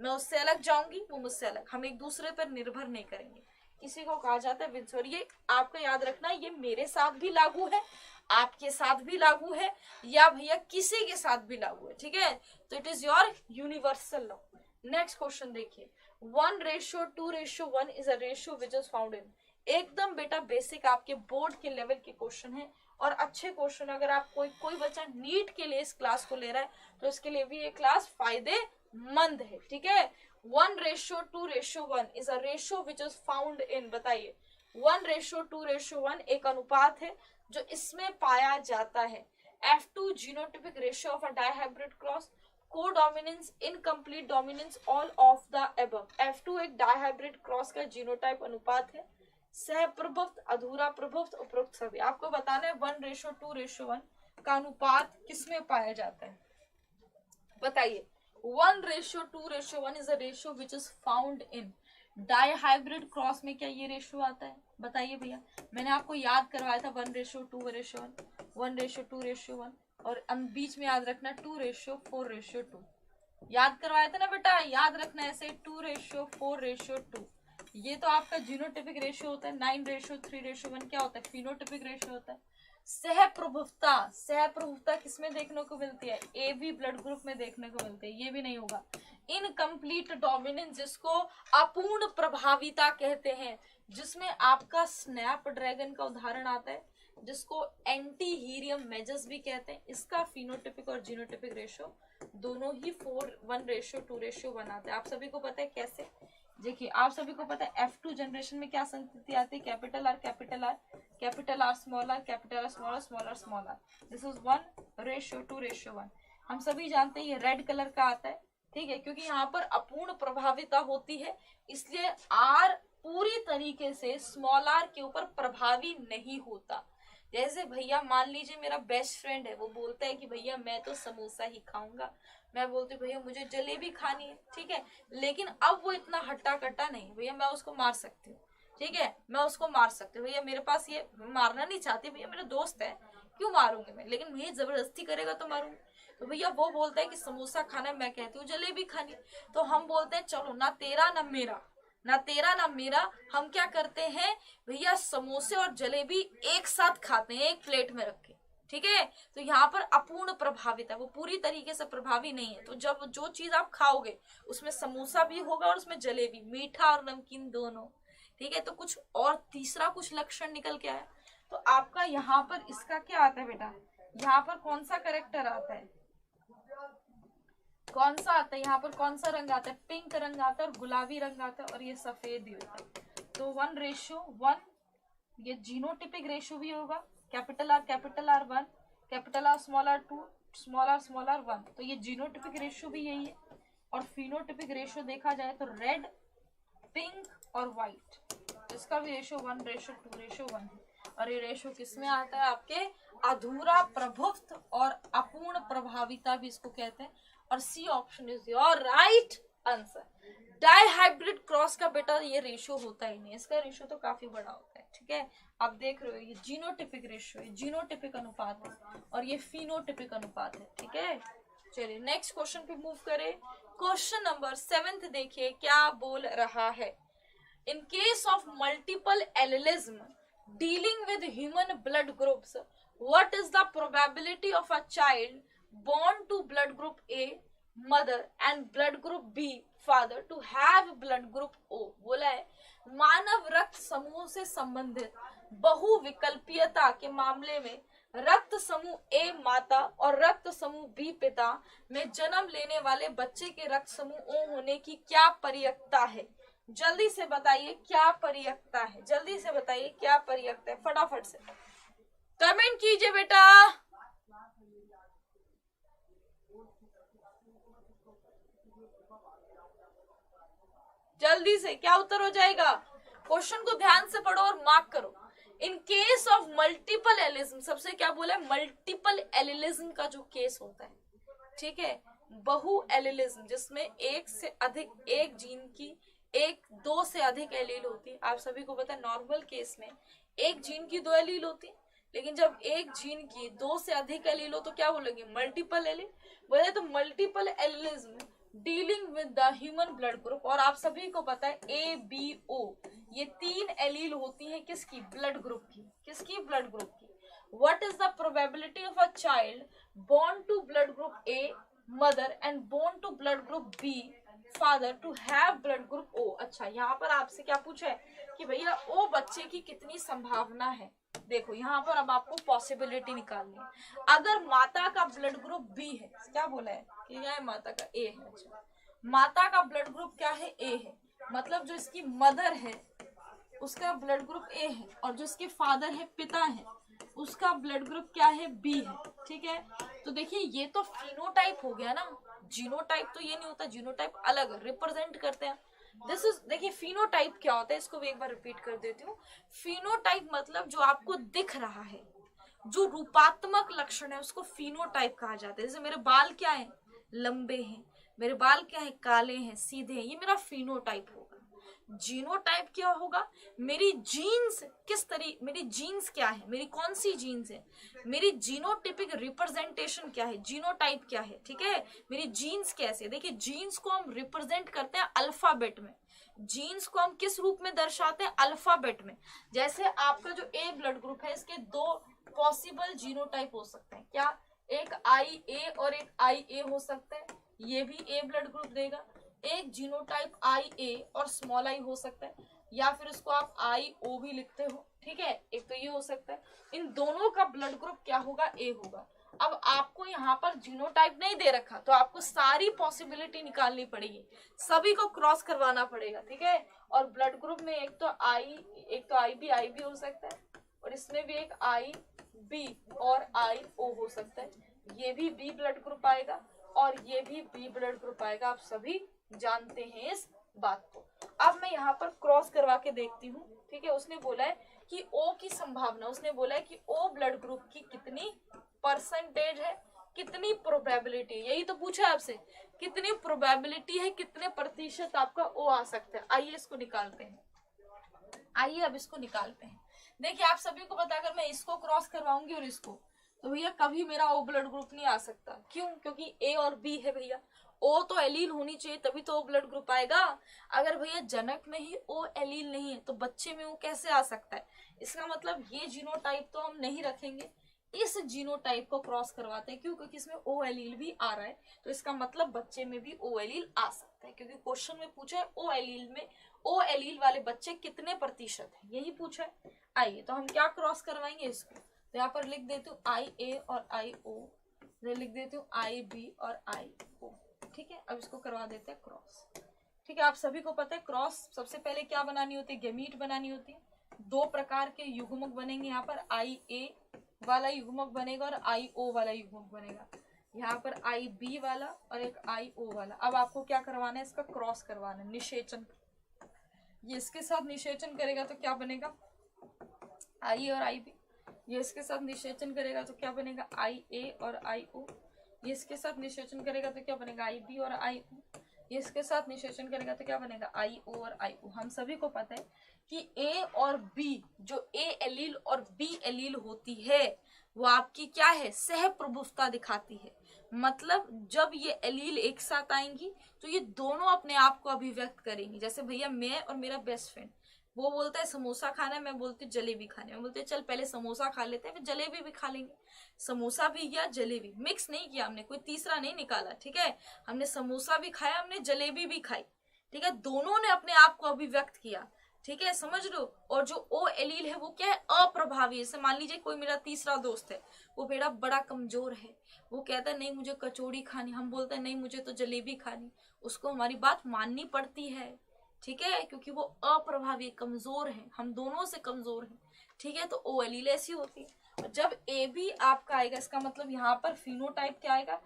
मैं उससे अलग जाऊंगी, वो मुझसे अलग, हम एक दूसरे पर निर्भर नहीं करेंगे, इसी को कहा जाता है विन संयोजन। ये आपका याद रखना, ये मेरे साथ भी लागू है, आपके साथ भी लागू है, या भैया किसी के साथ भी लागू है, ठीक है। तो it is your universal law. Next question देखिए, 1:2:1 is a ratio which is found in. एकदम बेटा बेसिक आपके बोर्ड के लेवल के क्वेश्चन है, और अच्छे क्वेश्चन। अगर आप कोई बच्चा नीट के लिए इस क्लास को ले रहा है तो इसके लिए भी ये क्लास फायदेमंद है, ठीक है। 1:2:1 is a ratio which is found in, बताइए 1:2:1 एक अनुपात है जो इसमें पाया जाता है। F2 genotypic ratio of a dihybrid cross, codominance, incomplete dominance, all of the above. F2 एक डायहाइब्रिड क्रॉस का जीनोटाइप अनुपात है। सह प्रभुत्व, अधूरा प्रभुत्व, उपरोक्त सभी। आपको बताना है 1:2:1 का अनुपात किसमें पाया जाता है, बताइए। 1:2:1 is a ratio which is found in dihybrid cross में। क्या ये रेशियो आता है? बताइए भैया, मैंने आपको याद करवाया था 1:2:1, 1:2:1, और बीच में याद रखना 2:4:2। याद करवाया था ना बेटा, याद रखना ऐसे 2:4:2। ये तो आपका जीनोटिपिक रेशियो होता है। 9:3:1 क्या होता है? फिनोटिपिक रेशियो होता है। सहप्रभुता, सहप्रभुता किसमें देखने को मिलती है? AB ब्लड ग्रुप में देखने को मिलती है, ये भी नहीं होगा। इनकम्प्लीट डोमिनेंस, जिसको अपूर्ण प्रभाविता कहते हैं, जिसमें आपका स्नैपड्रैगन का उदाहरण आता है, जिसको एंटी हीरियम मेजस भी कहते हैं। इसका फिनोटिपिक और जीनोटिपिक रेशो दोनों ही 4:1:2:1 आता है। आप सभी को पता है कैसे? देखिए, आप सभी को पता है F2 जनरेशन में क्या संस्कृति आती है? Capital R capital R, capital R small r, capital R small r, small r small r. This is 1:2:1। हम सभी जानते हैं ये रेड कलर का आता है, ठीक है, क्योंकि यहाँ पर अपूर्ण प्रभाविता होती है, इसलिए आर पूरी तरीके से स्मॉल आर के ऊपर प्रभावी नहीं होता। जैसे भैया मान लीजिए मेरा बेस्ट फ्रेंड है, वो बोलता है कि भैया मैं तो समोसा ही खाऊंगा, मैं बोलती हूँ भैया मुझे जलेबी खानी है, ठीक है, लेकिन अब वो इतना हट्टा कट्टा नहीं, भैया मैं उसको मार सकती हूँ, ठीक है, मैं उसको मार सकती हूँ, भैया मेरे पास ये, मारना नहीं चाहती, भैया मेरा दोस्त है, क्यों मारूंगी मैं, लेकिन मुझे जबरदस्ती करेगा तो मारूंगी। तो भैया वो बोलता है कि समोसा खाना है, मैं कहती हूँ जलेबी खानी। तो हम बोलते हैं चलो ना तेरा ना मेरा, ना तेरा ना मेरा, हम क्या करते हैं भैया, समोसे और जलेबी एक साथ खाते हैं, एक प्लेट में रख के, ठीक है। तो यहाँ पर अपूर्ण प्रभावित है, वो पूरी तरीके से प्रभावी नहीं है। तो जब जो चीज आप खाओगे उसमें समोसा भी होगा और उसमें जलेबी, मीठा और नमकीन दोनों, ठीक है। तो कुछ और तीसरा कुछ लक्षण निकल के आया। तो आपका यहाँ पर इसका क्या आता है बेटा, यहाँ पर कौन सा करेक्टर आता है, कौन सा आता है, यहाँ पर कौन सा रंग आता है? पिंक रंग आता है और गुलाबी रंग आता है और ये सफेद ही होता है। तो 1:1, ये जीनोटिपिक रेशो भी होगा, capital R 1, capital R small r 2, small r 1। तो ये जीनोटिपिक रेशो भी यही है। और फिनोटिपिक रेशो देखा जाए तो रेड, पिंक और व्हाइट, इसका भी रेशो 1:2:1 है। और ये रेशो किसमें आता है? आपके अधूरा प्रभुत्व और अपूर्ण प्रभाविता भी इसको कहते हैं। और C option is your right answer. Dihybrid cross का बेटा ये रेशो होता ही नहीं, इसका रेशो तो काफी बड़ा होता है, ठीक है। आप देख रहे हो ये जीनोटिपिक रेशो है, जीनोटिपिक अनुपात है, और ये फिनोटिपिक अनुपात है, ठीक है। चलिए नेक्स्ट क्वेश्चन पे मूव करें। क्वेश्चन नंबर 7 देखिए क्या बोल रहा है। In case of multiple allelism dealing with human blood groups, what is the probability of a child born to blood group A, mother, and blood group B, father, to have blood group O? बोला है मानव रक्त समूह से संबंधित बहुविकल्पीयता के मामले में रक्त समूह A माता और रक्त समूह B पिता में जन्म लेने वाले बच्चे के रक्त समूह O होने की क्या परियकता है? जल्दी से बताइए क्या परियकता है, जल्दी से बताइए क्या परियकता है, फटाफट से कमेंट कीजिए बेटा। जल्दी से क्या उत्तर हो जाएगा? क्वेश्चन को ध्यान से पढ़ो और मार्क करो। In case of multiple allelism, सबसे क्या बोला है? मल्टीपल एलिज्म का जो केस होता है, ठीक है, बहु एलिज्म जिसमें एक से अधिक, एक जीन की दो से अधिक एलील होती है। आप सभी को पता है नॉर्मल केस में एक जीन की 2 एलील होती, लेकिन जब एक जीन की 2 से अधिक एलील हो तो क्या बोलेंगे? मल्टीपल एलील बोले। तो multiple allelism dealing with the human blood group, और आप सभी को पता है ABO, ये 3 एलील होती है किसकी? ब्लड ग्रुप की। किसकी? ब्लड ग्रुप की। What is the probability of a child born to blood group A, mother, and born to blood group B, father, to have blood group O? अच्छा, यहाँ पर आपसे क्या पूछा है कि भैया O बच्चे की कितनी संभावना है? देखो यहाँ पर अब आपको पॉसिबिलिटी निकालनी है। अगर माता का ब्लड ग्रुप B है, क्या बोला है कि क्या है? माता का A है। अच्छा, माता का ब्लड ग्रुप क्या है? A है, मतलब जो इसकी मदर है उसका ब्लड ग्रुप A है, और जो इसके फादर है, पिता है, उसका ब्लड ग्रुप क्या है? B है, ठीक है। तो देखिए ये तो फिनोटाइप हो गया ना, जीनोटाइप तो ये नहीं होता, जीनोटाइप अलग रिप्रेजेंट करते हैं। दिस इज, देखिए फिनोटाइप क्या होता है, इसको भी एक बार रिपीट कर देती हूँ। फिनोटाइप मतलब जो आपको दिख रहा है, जो रूपात्मक लक्षण है उसको फिनोटाइप कहा जाता है। जैसे मेरे बाल क्या है? लंबे हैं, मेरे बाल क्या है? काले हैं, सीधे हैं, ये मेरा फिनोटाइप होगा। जीनोटाइप क्या होगा? मेरी जीन्स किस तरीके, मेरी जीन्स क्या है, मेरी कौन सी जीन्स है, मेरी जीनोटिपिक रिप्रेजेंटेशन क्या है, जीनोटाइप क्या है, ठीक है, मेरी जीन्स कैसे। देखिए जीन्स को हम रिप्रेजेंट करते हैं अल्फाबेट में, जीन्स को हम किस रूप में दर्शाते हैं? अल्फाबेट में। जैसे आपका जो A ब्लड ग्रुप है, इसके 2 पॉसिबल जीनोटाइप हो सकते हैं। क्या? एक आई ए और एक आई ए हो सकता है, ये भी ए ब्लड ग्रुप देगा। एक जीनोटाइप आई ए और स्मॉल आई हो सकता है, या फिर इसको आप आई ओ भी लिखते हो, ठीक है। एक तो ये हो सकता है। इन दोनों का ब्लड ग्रुप क्या होगा? ए होगा। अब आपको यहाँ पर जीनोटाइप नहीं दे रखा, तो आपको सारी पॉसिबिलिटी निकालनी पड़ेगी, सभी को क्रॉस करवाना पड़ेगा, ठीक है। और ब्लड ग्रुप में एक तो आई बी हो सकता है, और इसमें भी एक आई बी और आई ओ हो सकता है। ये भी बी ब्लड ग्रुप आएगा और ये भी बी ब्लड ग्रुप आएगा, आप सभी जानते हैं इस बात को। अब मैं यहाँ पर क्रॉस करवा के देखती हूँ, ठीक है। उसने बोला है कि ओ की संभावना, उसने बोला है कि ओ ब्लड ग्रुप की कितनी परसेंटेज है, कितनी प्रोबेबिलिटी, यही तो पूछा है आपसे, कितनी प्रोबेबिलिटी है, कितने प्रतिशत आपका ओ आ सकता है। आइए इसको निकालते हैं, आइए अब इसको निकालते हैं। देखिए आप सभी को पता, अगर मैं इसको क्रॉस करवाऊंगी और इसको, तो भैया कभी मेरा ओ ब्लड ग्रुप नहीं आ सकता। क्यों? क्योंकि ए और बी है भैया, ओ तो एलील होनी चाहिए तभी तो ओ ब्लड ग्रुप आएगा। अगर भैया जनक में ही ओ एलील नहीं है तो बच्चे में वो कैसे आ सकता है? इसका मतलब ये जीनोटाइप तो हम नहीं रखेंगे, इस जीनोटाइप को क्रॉस करवाते हैं। क्यों? क्योंकि इसमें ओ एलील भी आ रहा है, तो इसका मतलब बच्चे में भी ओ एलील आ सकता है, क्योंकि क्वेश्चन में पूछा है ओ एलील में, ओ एलील वाले बच्चे कितने प्रतिशत है, यही पूछा है। आइए तो हम क्या क्रॉस करवाएंगे इसको, तो यहाँ पर लिख देती हूँ आई ए और आई ओ, लिख देती हूँ आई बी और आई ओ, ठीक है। अब इसको करवा देते हैं क्रॉस, ठीक है। आप सभी को पता है क्रॉस सबसे पहले क्या बनानी होती है? गैमीट बनानी होती है। दो प्रकार के युग्मक बनेंगे, यहाँ पर आई ए वाला युग्मक बनेगा और आई ओ वाला युग्मक बनेगा। यहाँ पर आई बी वाला और एक आई ओ वाला। अब आपको क्या करवाना है? इसका क्रॉस करवाना है, निषेचन। ये इसके साथ निषेचन करेगा तो क्या बनेगा? आई और आई बी। ये इसके साथ निषेचन करेगा तो क्या बनेगा? आई ए और आई ओ। ये इसके साथ निषेचन करेगा तो क्या बनेगा? आई बी और आई ओ। ये इसके साथ निषेचन करेगा तो क्या बनेगा? आई ओ और आई ओ। हम सभी को पता है कि ए और बी, जो ए एलील और बी एलील होती है, वो आपकी क्या है? सह प्रभुता दिखाती है। मतलब जब ये एलील एक साथ आएंगी तो ये दोनों अपने आप को अभिव्यक्त करेंगी। जैसे भैया मैं और मेरा बेस्ट फ्रेंड, वो बोलता है समोसा खाना है, मैं बोलती हूँ जलेबी खाने, मैं बोलते हैं चल पहले समोसा खा लेते हैं फिर जलेबी भी खा लेंगे। समोसा भी किया, जलेबी मिक्स नहीं किया हमने, कोई तीसरा नहीं निकाला, ठीक है। हमने समोसा भी खाया, हमने जलेबी भी खाई, ठीक है। दोनों ने अपने आप को अभिव्यक्त किया, ठीक है, समझ लो। और जो ओ एलील है वो क्या है? अप्रभावी। जैसे मान लीजिए कोई मेरा तीसरा दोस्त है, वो बेटा बड़ा कमजोर है, वो कहता है नहीं मुझे कचौड़ी खानी, हम बोलते हैं नहीं मुझे तो जलेबी खानी, उसको हमारी बात माननी पड़ती है, ठीक है, क्योंकि वो अप्रभावी कमजोर है, हम दोनों से कमजोर हैं, ठीक है। तो ओ एलील ऐसी होती है। और जब ए बी आपका आएगा, इसका मतलब यहाँ पर फिनोटाइप क्या आएगा?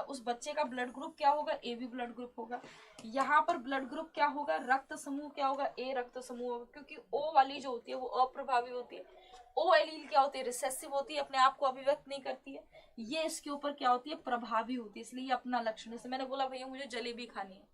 उस बच्चे का ब्लड ग्रुप क्या होगा? ए बी ब्लड ग्रुप होगा। यहाँ पर ब्लड ग्रुप क्या होगा? रक्त समूह क्या होगा? ए रक्त समूह होगा, क्योंकि ओ वाली जो होती है वो अप्रभावी होती है। ओ एलील क्या होती है? रिसेसिव होती है, अपने आप को अभिव्यक्त नहीं करती है। ये इसके ऊपर क्या होती है? प्रभावी होती है, इसलिए ये अपना लक्षण है। जैसे मैंने बोला भैया मुझे जलेबी खानी है,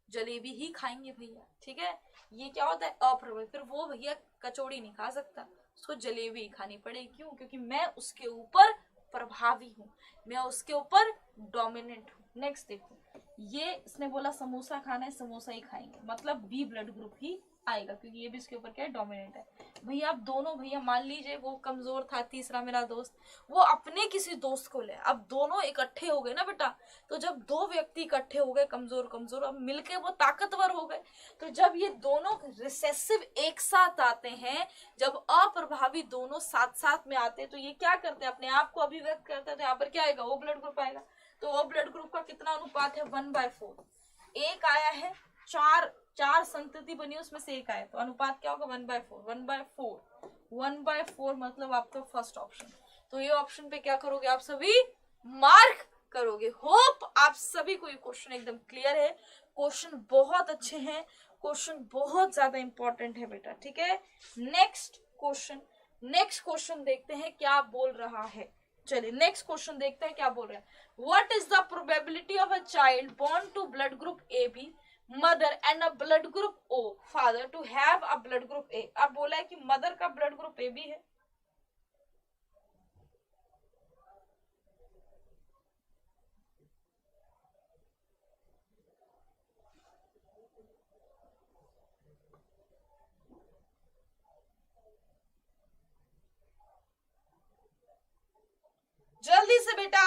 जलेबी ही खाएंगे भैया, ठीक है। ये क्या होता है? अप्रभावी। फिर वो भैया कचौड़ी नहीं खा सकता, उसको जलेबी ही खानी पड़ेगी। क्यों? क्योंकि मैं उसके ऊपर प्रभावी हूँ, मैं उसके ऊपर डोमिनेंट हूँ। नेक्स्ट देखो, ये इसने बोला समोसा खाना है, समोसा ही खाएंगे, मतलब बी ब्लड ग्रुप ही आएगा, क्योंकि ये भी इसके ऊपर क्या है? डोमिनेंट है। भैया आप दोनों, भैया मान लीजिए वो कमजोर था तीसरा मेरा दोस्त, वो अपने किसी दोस्त को ले, अब दोनों इकट्ठे हो गए ना बेटा, तो जब दो व्यक्ति इकट्ठे हो गए कमजोर कमजोर, अब मिलके वो ताकतवर हो गए, तो जब ये दोनों रिसेसिव एक साथ आते हैं, जब अप्रभावी दोनों साथ साथ में आते हैं, तो ये क्या करते हैं? अपने आप को अभिव्यक्त करते हैं। तो यहाँ पर क्या आएगा? ओ ब्लड ग्रुप आएगा। तो ओ ब्लड ग्रुप का कितना अनुपात है? 1/4। एक आया है, चार संतति बनी, उसमें से एक आया, तो अनुपात क्या होगा? 1/4। 1/4 मतलब आपका फर्स्ट ऑप्शन। तो ये ऑप्शन पे क्या करोगे आप सभी? मार्क करोगे। होप आप सभी को ये क्वेश्चन एकदम क्लियर है। क्वेश्चन बहुत अच्छे हैं, क्वेश्चन बहुत ज्यादा इंपॉर्टेंट है बेटा, ठीक है। नेक्स्ट क्वेश्चन देखते हैं क्या बोल रहा है। चलिए नेक्स्ट क्वेश्चन देखते हैं क्या बोल रहा है। What is the probability of a child born to blood group A B, mother and a blood group O, father to have a blood group A. अब बोला है कि मदर का ब्लड ग्रुप ए बी है, जल्दी से बेटा।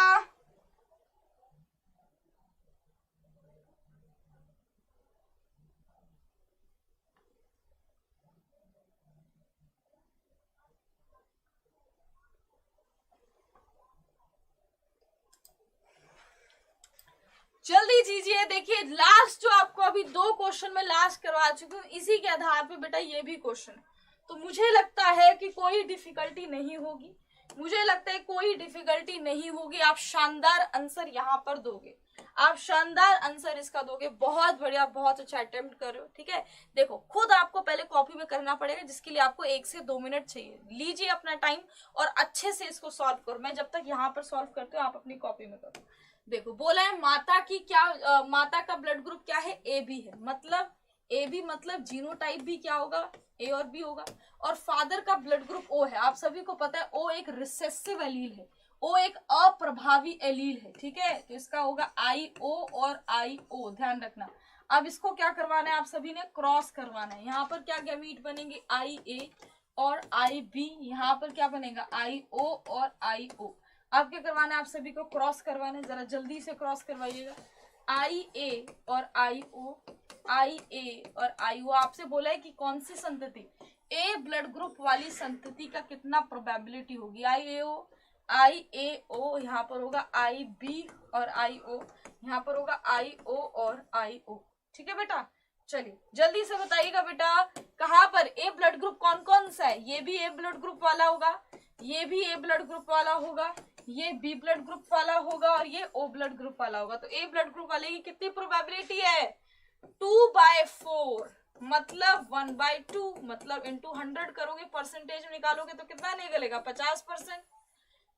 जल्दी कीजिए। देखिए लास्ट जो आपको अभी 2 क्वेश्चन में लास्ट करवा चुकी हूँ, इसी के आधार पे बेटा ये भी क्वेश्चन है। तो मुझे लगता है कि कोई डिफिकल्टी नहीं होगी, मुझे लगता है कोई डिफिकल्टी नहीं होगी। आप शानदार आंसर यहाँ पर दोगे, आप शानदार आंसर इसका दोगे। बहुत बढ़िया, बहुत अच्छा अटेम्प्ट कर रहे हो। ठीक है, देखो खुद आपको पहले कॉपी में करना पड़ेगा, जिसके लिए आपको 1 से 2 मिनट चाहिए। लीजिए अपना टाइम और अच्छे से इसको सॉल्व करो। मैं जब तक यहाँ पर सॉल्व करती हूँ, आप अपनी कॉपी में करो। देखो बोला है माता की क्या माता का ब्लड ग्रुप क्या है? ए बी है। मतलब ए बी मतलब जीनोटाइप भी क्या होगा? ए और बी होगा। और फादर का ब्लड ग्रुप ओ है। आप सभी को पता है ओ एक रिसेसिव एलील है, ओ एक अप्रभावी एलील है। ठीक है, तो इसका होगा आई ओ और आई ओ, ध्यान रखना। अब इसको क्या करवाना है? आप सभी ने क्रॉस करवाना है। यहाँ पर क्या गैमीट बनेंगे? आई ए और आई बी। यहाँ पर क्या बनेगा? आई ओ और आई ओ। अब क्या करवाना है? आप सभी को क्रॉस करवाना है। जरा जल्दी से क्रॉस करवाइएगा। आई ए और आई ओ, आई ए और आई ओ। आपसे बोला है कि कौन सी संतति? ए ब्लड ग्रुप वाली संतति का कितना प्रोबेबिलिटी होगी? आई ए ओ, आई ए ओ। यहाँ पर होगा आई बी और आई ओ, यहाँ पर होगा आई ओ और आई ओ। ठीक है बेटा, चलिए जल्दी से बताइएगा बेटा, कहाँ पर ए ब्लड ग्रुप कौन कौन सा है? ये भी ए ब्लड ग्रुप वाला होगा, ये भी ए ब्लड ग्रुप वाला होगा, ये बी ब्लड ग्रुप वाला होगा और ये ओ ब्लड ग्रुप वाला होगा। तो ए ब्लड ग्रुप वाले की कितनी प्रोबेबिलिटी है? 2/4, मतलब 1/2, मतलब इंटू 100 करोगे, परसेंटेज निकालोगे तो कितना निकलेगा? 50%।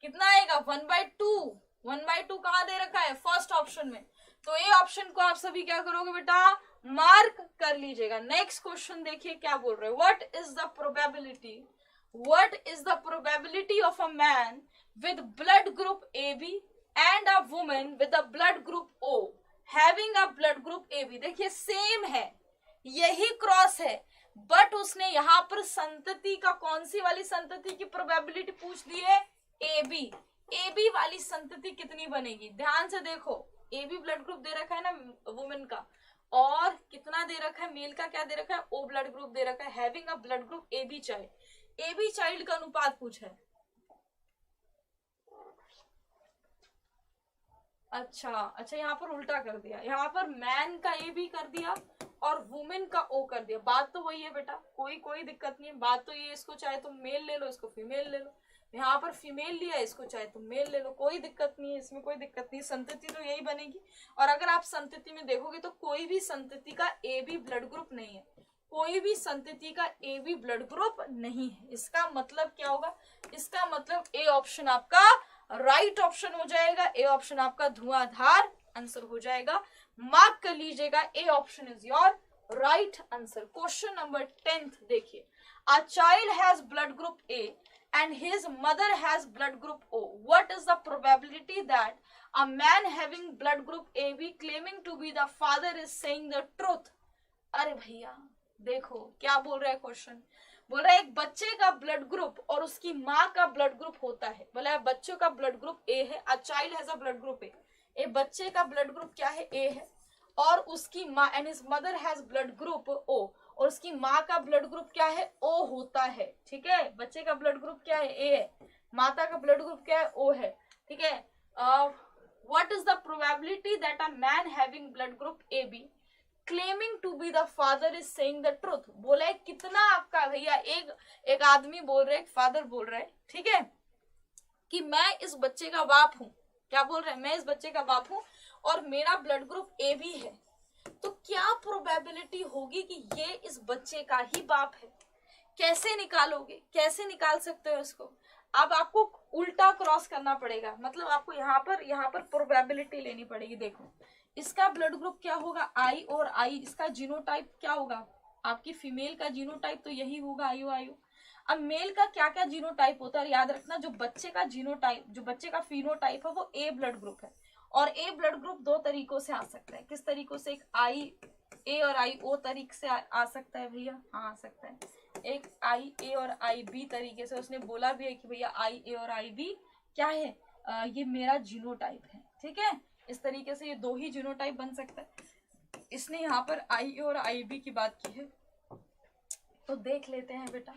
कितना आएगा? 1/2। 1/2 कहाँ दे रखा है? फर्स्ट ऑप्शन में। तो ए ऑप्शन को आप सभी क्या करोगे बेटा? मार्क कर लीजिएगा। नेक्स्ट क्वेश्चन देखिए क्या बोल रहे हैं। What is the probability, what is the probability of a man with blood group AB and a woman with a blood group O having a blood group AB? देखिए same है, यही cross है, but उसने यहाँ पर संतति का कौन सी वाली संतति की प्रोबेबिलिटी पूछ दी है? AB। AB वाली संतति कितनी बनेगी? ध्यान से देखो, AB ब्लड ग्रुप दे रखा है ना वुमेन का, और कितना दे रखा है? मेल का क्या दे रखा है? O ब्लड ग्रुप दे रखा है, having a blood group AB child. AB child का अनुपात पूछा है। अच्छा, यहाँ पर उल्टा कर दिया, यहाँ पर मैन का ए बी कर दिया और वुमेन का ओ कर दिया। बात तो वही है बेटा, कोई दिक्कत नहीं है। बात तो ये, इसको चाहे तुम मेल ले लो, इसको फीमेल ले लो। यहाँ पर फीमेल लिया, इसको चाहे तुम मेल ले लो, कोई दिक्कत नहीं है, इसमें कोई दिक्कत नहीं। संतति तो यही बनेगी। और अगर आप संतति में देखोगे तो कोई भी संतति का ए बी ब्लड ग्रुप नहीं है, कोई भी संतति का ए बी ब्लड ग्रुप नहीं है। इसका मतलब क्या होगा? इसका मतलब ए ऑप्शन आपका राइट ऑप्शन हो जाएगा। ए ऑप्शन आपका धुआंधार आंसर हो जाएगा। मार्क कर लीजिएगा, A option is your right answer. Question number 10 देखिए। अ child has blood group A and his mother has blood group O. What is the probability that a man having blood group AB claiming to be the father is saying the truth? अरे भैया देखो क्या बोल रहा है question. बोल रहा है एक बच्चे का ब्लड ग्रुप और उसकी माँ का ब्लड ग्रुप होता है। बोला है बच्चों का ब्लड ग्रुप ए है, a child has a blood group A. A बच्चे का ब्लड ग्रुप क्या है? ए है। और उसकी माँ and his mother has blood group O, और उसकी माँ का ब्लड ग्रुप क्या है? ओ होता है। ठीक है, बच्चे का ब्लड ग्रुप क्या है? ए है। माता का ब्लड ग्रुप क्या है? ओ है। ठीक है, what is the probability that a man having blood group A B claiming to be the father is saying the truth? बोला है कितना आपका भैया, एक आदमी बोल रहे, एक फादर बोल रहे, ठीक है, कि मैं इस बच्चे का बाप हूं। क्या बोल रहे हैं? मैं इस बच्चे का बाप हूं और मेरा ब्लड ग्रुप ए बी है। तो क्या प्रोबेबिलिटी होगी कि ये इस बच्चे का ही बाप है? कैसे निकालोगे? कैसे निकाल सकते हो इसको? अब आपको उल्टा क्रॉस करना पड़ेगा, मतलब आपको यहाँ पर प्रोबेबिलिटी लेनी पड़ेगी। देखो इसका ब्लड ग्रुप क्या होगा? आई और आई। इसका जीनोटाइप क्या होगा? आपकी फीमेल का जीनोटाइप तो यही होगा, आयु आयु। अब मेल का क्या क्या जीनोटाइप होता है? याद रखना, जो बच्चे का जीनोटाइप, जो बच्चे का फिनोटाइप है वो ए ब्लड ग्रुप है। और ए ब्लड ग्रुप 2 तरीकों से आ सकता है। किस तरीकों से? एक आई ए और आई ओ तरीके से आ सकता है भैया। हाँ आ सकता है। एक आई ए और आई बी तरीके से। उसने बोला भी है कि भैया आई ए और आई बी क्या है? ये मेरा जीनोटाइप है, ठीक है। इस तरीके से ये दो ही जीनोटाइप बन सकता है। इसने यहाँ पर आई और आई बी की बात की है, तो देख लेते हैं बेटा,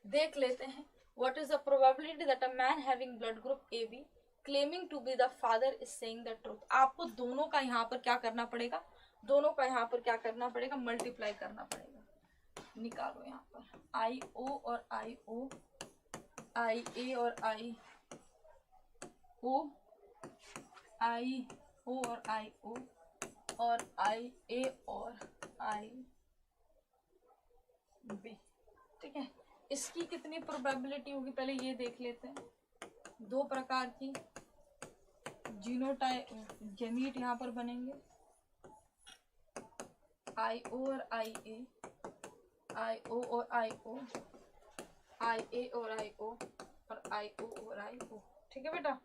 देख लेते हैं। What is the probability that a man having blood group AB claiming to be the father is saying the truth? आपको दोनों का यहाँ पर क्या करना पड़ेगा, दोनों का यहाँ पर क्या करना पड़ेगा, मल्टीप्लाई करना पड़ेगा। निकालो यहाँ पर आई ओ और आई ओ, आई ए और आई ओ, आई ओ और आई ओ, और आई ए और आई बी, ठीक है। इसकी कितनी प्रोबेबिलिटी होगी पहले ये देख लेते हैं। दो प्रकार की जीनोटाइप गैमीट यहाँ पर बनेंगे, आई ओ और आई ए, आई ओ और आई ओ, आई ए और आई ओ, और आई ओ और आई ओ, ठीक है बेटा।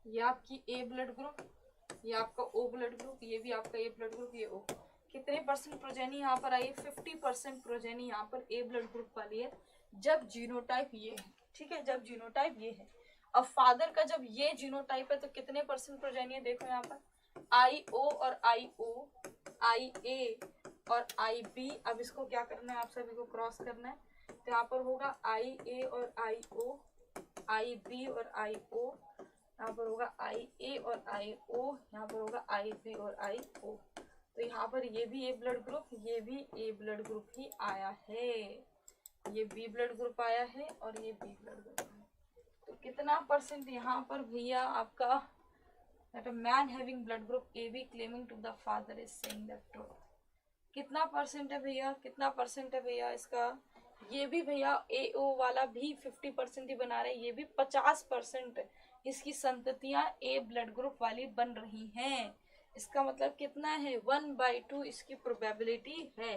ये आपकी ए ब्लड ग्रुप, ये आपका ओ ब्लड ग्रुप, ये भी आपका ए ब्लड ग्रुप, ये ओ। कितने परसेंट प्रोजेनी यहाँ पर आई है, 50% प्रोजेनी यहाँ पर ए ब्लड ग्रुप वाली है, जब जीनोटाइप ये है, ठीक है, जब जीनोटाइप ये है। अब फादर का जब ये जीनोटाइप है तो कितने परसेंट प्रोजेनी है, देखो यहाँ पर आई ओ और आई ओ, आई ए और आई बी। अब इसको क्या करना है, आप सभी को क्रॉस करना है, तो यहाँ पर होगा आई ए और आई ओ, आई बी और आई ओ, यहाँ पर होगा आई ए और आई ओ, यहाँ पर होगा आई बी और आई ओ। तो यहाँ पर ये भी ए ब्लड ग्रुप, ये भी ए ब्लड ग्रुप ही आया है, ये बी ब्लड ग्रुप आया है और ये बी ब्लड ग्रुप है। तो कितना परसेंट यहाँ पर भैया आपका, that a man having blood group AB claiming to the father is saying the truth, कितना परसेंट है भैया, कितना परसेंट है भैया इसका। ये भी भैया ए ओ वाला भी 50% ही बना रहे हैं, ये भी 50% इसकी संततियां ए ब्लड ग्रुप वाली बन रही हैं। इसका मतलब कितना है, 1/2 इसकी प्रोबेबिलिटी है।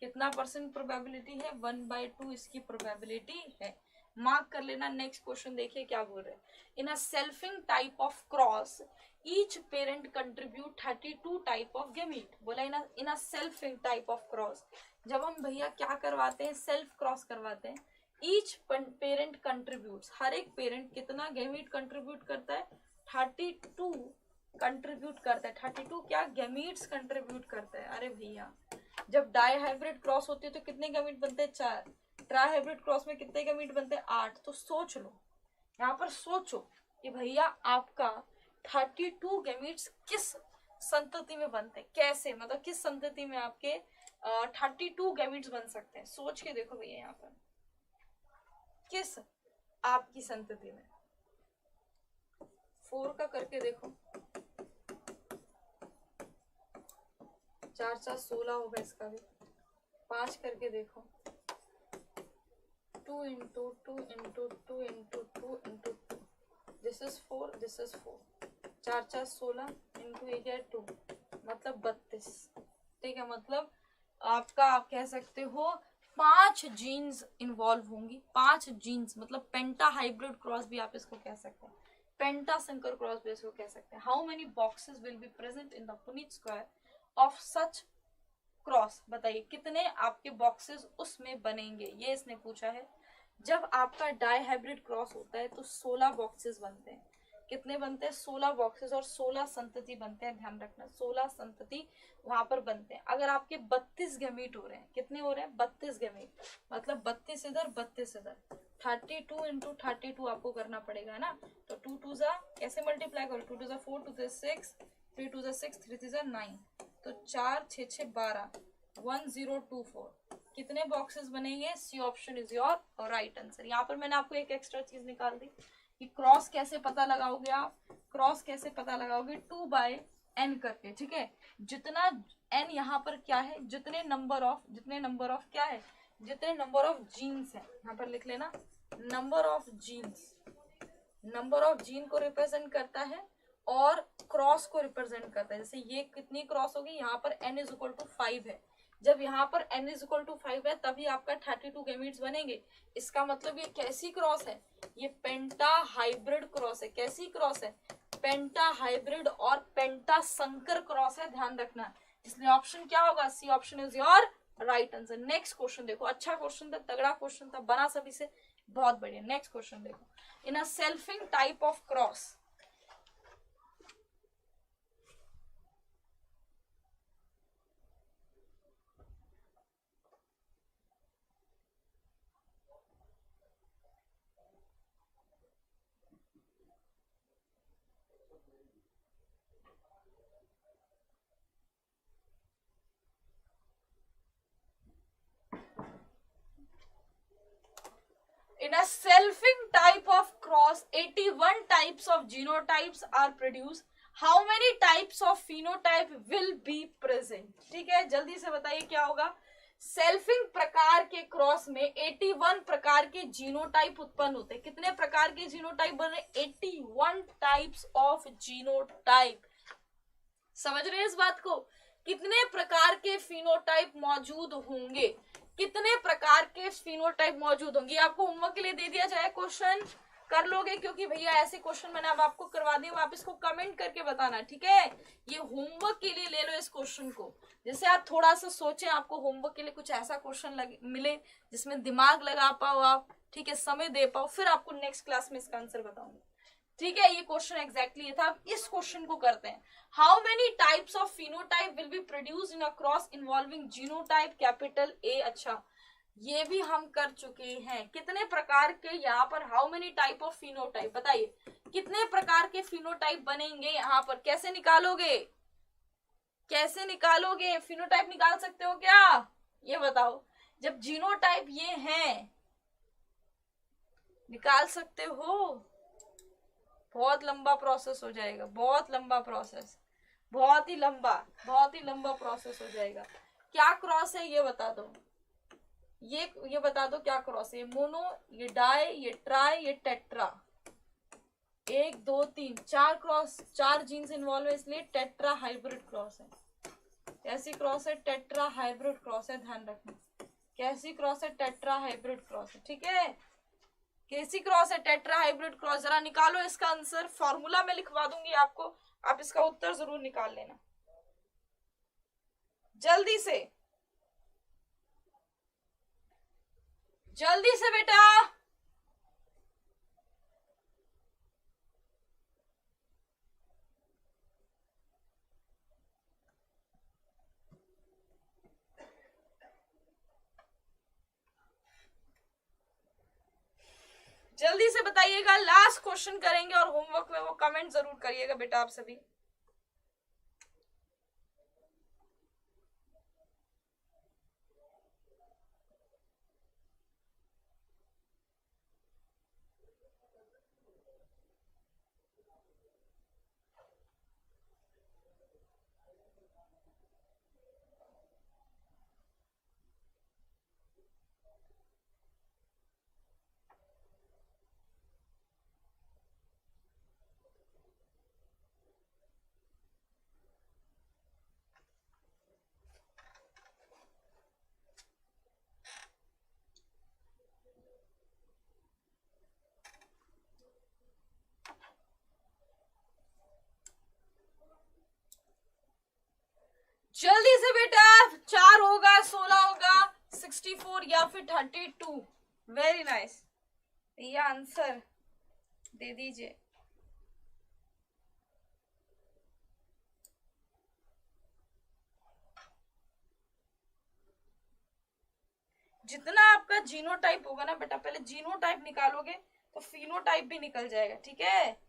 कितना परसेंट प्रोबेबिलिटी है, 1/2 इसकी प्रोबेबिलिटी है। मार्क कर लेना। नेक्स्ट क्वेश्चन देखिए क्या बोल रहे हैं। In a selfing type of cross each parent contribute 32 type of gamete. बोला in a selfing type of cross, जब हम भैया क्या करवाते हैं, सेल्फ क्रॉस करवाते हैं, ईच पेरेंट कंट्रीब्यूट्स, हर एक पेरेंट कितना गैमीट कंट्रीब्यूट करता है, 32 कंट्रीब्यूट करता है। 32 क्या गैमीट्स कंट्रीब्यूट करता है। अरे भैया जब डाई हाइब्रिड क्रॉस होती है तो कितने गैमीट बनते हैं, 4। ट्राई हाइब्रिड क्रॉस में कितने गैमीट बनते हैं, 8। तो सोच लो, यहाँ पर सोचो कि भैया आपका 32 गैमीट्स किस संतति में बनते हैं, कैसे, मतलब किस संतति में आपके 32 गैमीट्स बन सकते हैं। सोच के देखो भैया यहाँ पर किस आपकी संतति में। 4 का करके देखो, 4 4 16 होगा इसका भी। 5 करके देखो, 2 into 2 into 2 into 2 into 2, this is 4, this is 4, 4 4 16 into 1 है 2, मतलब 32। ठीक है, मतलब आपका आप कह सकते हो 5 जीन्स इन्वॉल्व होंगी। 5 जीन्स मतलब पेंटा हाइब्रिड क्रॉस भी आप इसको कह सकते हैं, पेंटा संकर क्रॉस भी इसको कह सकते हैं। How many boxes will be present in the Puneet square of such cross, बताइए कितने आपके बॉक्सेस उसमें बनेंगे, ये इसने पूछा है। जब आपका डाई हाइब्रिड क्रॉस होता है तो 16 बॉक्सेस बनते हैं। कितने बनते हैं, 16 बॉक्सेस, और 16 संतति बनते हैं। ध्यान रखना 16 संतति वहां पर बनते हैं। अगर आपके 32 गैमीट हो रहे हैं, कितने हो रहे हैं, 32 गैमीट, मतलब 32 इधर 32 इधर, 32 into 32 आपको करना पड़ेगा ना। तो 2 2 जा कैसे मल्टीप्लाई करो, 2 2 जा 4, 2 2 6, 3 2 जा 6, 3 3 जा 9, तो 4 6 6 12, 1024 कितने बॉक्सेस बनेंगे। C option is your right answer. यहाँ पर मैंने आपको एक एक्स्ट्रा चीज निकाल दी कि क्रॉस कैसे पता लगाओगे आप, क्रॉस कैसे पता लगाओगे, 2/n करके, ठीक है। जितना n यहाँ पर क्या है, जितने नंबर ऑफ क्या है, जितने नंबर ऑफ जीन्स है, यहाँ पर लिख लेना, नंबर ऑफ जीन को रिप्रेजेंट करता है और क्रॉस को रिप्रेजेंट करता है। जैसे ये कितनी क्रॉस होगी, यहाँ पर n इज इक्वल टू 5 है। जब यहाँ पर n इज इक्वल टू 5 है तभी आपका 32 गैमीट्स बनेंगे। इसका मतलब ये कैसी क्रॉस है, ये पेंटा हाइब्रिड क्रॉस है। कैसी क्रॉस है, पेंटा हाइब्रिड और पेंटा संकर क्रॉस है, ध्यान रखना। इसलिए ऑप्शन क्या होगा, C option is your right answer. Next question देखो, अच्छा क्वेश्चन था, तगड़ा क्वेश्चन था, बना सभी से बहुत बढ़िया। नेक्स्ट क्वेश्चन देखो, in a selfing type of cross, in a selfing type of cross 81 types of genotypes are produced, how many types of phenotype will be present? ठीक है, जल्दी से बताइए क्या होगा। सेल्फिंग प्रकार के क्रॉस में 81 प्रकार के जीनोटाइप उत्पन्न होते हैं। कितने प्रकार के जीनोटाइप बने? 81 टाइप्स ऑफ जीनोटाइप। समझ रहे हैं इस बात को? कितने प्रकार के फिनोटाइप मौजूद होंगे, कितने प्रकार के फिनोटाइप मौजूद होंगे। आपको होमवर्क के लिए दे दिया जाए, क्वेश्चन कर लोगे? क्योंकि भैया ऐसे क्वेश्चन मैंने अब आपको करवा दिए, आप इसको कमेंट करके बताना, ठीक है? ये होमवर्क के लिए ले लो इस क्वेश्चन को। जैसे आप थोड़ा सा सोचें, आपको होमवर्क के लिए कुछ ऐसा क्वेश्चन मिले जिसमें दिमाग लगा पाओ आप, ठीक है, समय दे पाओ, फिर आपको नेक्स्ट क्लास में इसका आंसर बताऊंगी, ठीक है? ये क्वेश्चन एग्जैक्टली ये था। इस क्वेश्चन को करते हैं, how many types of phenotype will be produce in a cross involving genotype capital A. अच्छा, ये भी हम कर चुके हैं। कितने प्रकार के यहाँ पर, how many type of phenotype, बताइए कितने प्रकार के फिनोटाइप बनेंगे यहाँ पर? कैसे निकालोगे, कैसे निकालोगे? फिनोटाइप निकाल सकते हो क्या, ये बताओ? जब जीनोटाइप ये हैं, निकाल सकते हो? बहुत लंबा प्रोसेस हो जाएगा, बहुत लंबा प्रोसेस, बहुत ही लंबा प्रोसेस हो जाएगा। क्या क्रॉस है ये बता दो, ये बता दो क्या क्रॉस है? मोनो, ये डाई, ये ट्राई, ये टेट्रा। 1 2 3 4 क्रॉस, 4 जीन्स इन्वॉल्व है, इसलिए टेट्रा हाइब्रिड क्रॉस है। कैसी क्रॉस है? टेट्रा हाइब्रिड क्रॉस है, ध्यान रखना। कैसी क्रॉस है? टेट्रा हाइब्रिड क्रॉस है, ठीक है? कैसी क्रॉस है? Tetra hybrid cross. जरा निकालो इसका आंसर, फॉर्मूला में लिखवा दूंगी आपको, आप इसका उत्तर जरूर निकाल लेना जल्दी से, जल्दी से बेटा। जल्दी से बताइएगा, लास्ट क्वेश्चन करेंगे और होमवर्क में वो कमेंट जरूर करिएगा बेटा आप सभी। जल्दी से बेटा, 4 होगा, 16 होगा, 64 या फिर 32। वेरी नाइस, ये आंसर दे दीजिए। जितना आपका जीनोटाइप होगा ना बेटा, पहले जीनोटाइप निकालोगे तो फिनोटाइप भी निकल जाएगा, ठीक है?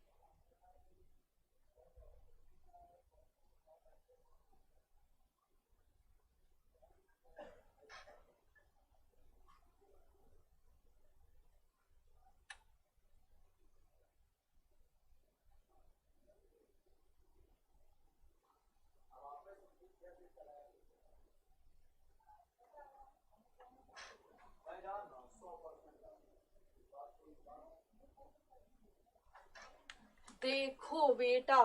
देखो बेटा,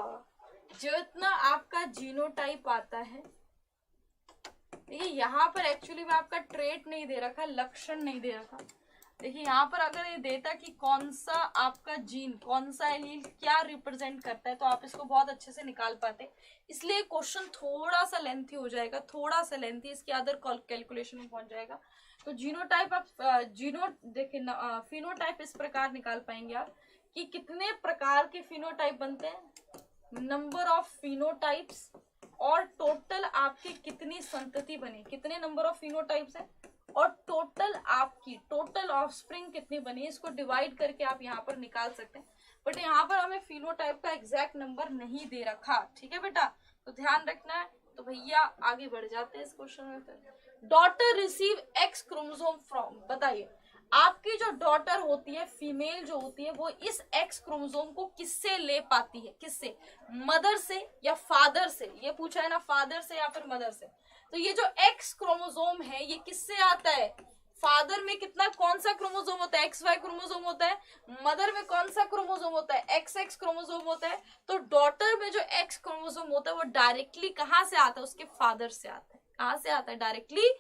जितना आपका जीनोटाइप आता है, देखिए यहाँ पर एक्चुअली में आपका ट्रेट नहीं दे रखा, लक्षण नहीं दे रखा। देखिए यहाँ पर अगर ये देता कि कौन सा आपका जीन, कौन सा एलील क्या रिप्रेजेंट करता है, तो आप इसको बहुत अच्छे से निकाल पाते। इसलिए क्वेश्चन थोड़ा सा लेंथी हो जाएगा, थोड़ा सा लेंथी, इसके अदर कैलकुलेशन में पहुंच जाएगा। तो जीनोटाइप आप देखिए फिनोटाइप इस प्रकार निकाल पाएंगे आप कि कितने प्रकार के फिनोटाइप बनते हैं, नंबर ऑफ फिनोटाइप्स, और टोटल आपकी कितनी संतति बनी, कितने नंबर ऑफ फिनोटाइप्स है, और टोटल आपकी टोटल ऑफस्प्रिंग कितनी बनी, इसको डिवाइड करके आप यहाँ पर निकाल सकते हैं। बट यहाँ पर हमें फिनोटाइप का एग्जैक्ट नंबर नहीं दे रखा, ठीक है बेटा, तो ध्यान रखना है। तो भैया आगे बढ़ जाते हैं इस क्वेश्चन में। फिर daughter receive x chromosome from, बताइए आपकी जो डॉटर होती है, फीमेल जो होती है, वो इस एक्स क्रोमोसोम को किससे ले पाती है, किससे, मदर से या फादर से, ये पूछा है ना, फादर से या फिर मदर से। तो ये जो एक्स क्रोमोसोम है ये किससे आता है, फादर में कितना, कौन सा क्रोमोसोम होता है, XY क्रोमोसोम होता है, मदर में कौन सा क्रोमोसोम होता है, XX क्रोमोसोम होता है। तो डॉटर में जो एक्स क्रोमोसोम होता है वो डायरेक्टली कहाँ से आता है, उसके फादर से आता है। कहाँ से आता है, डायरेक्टली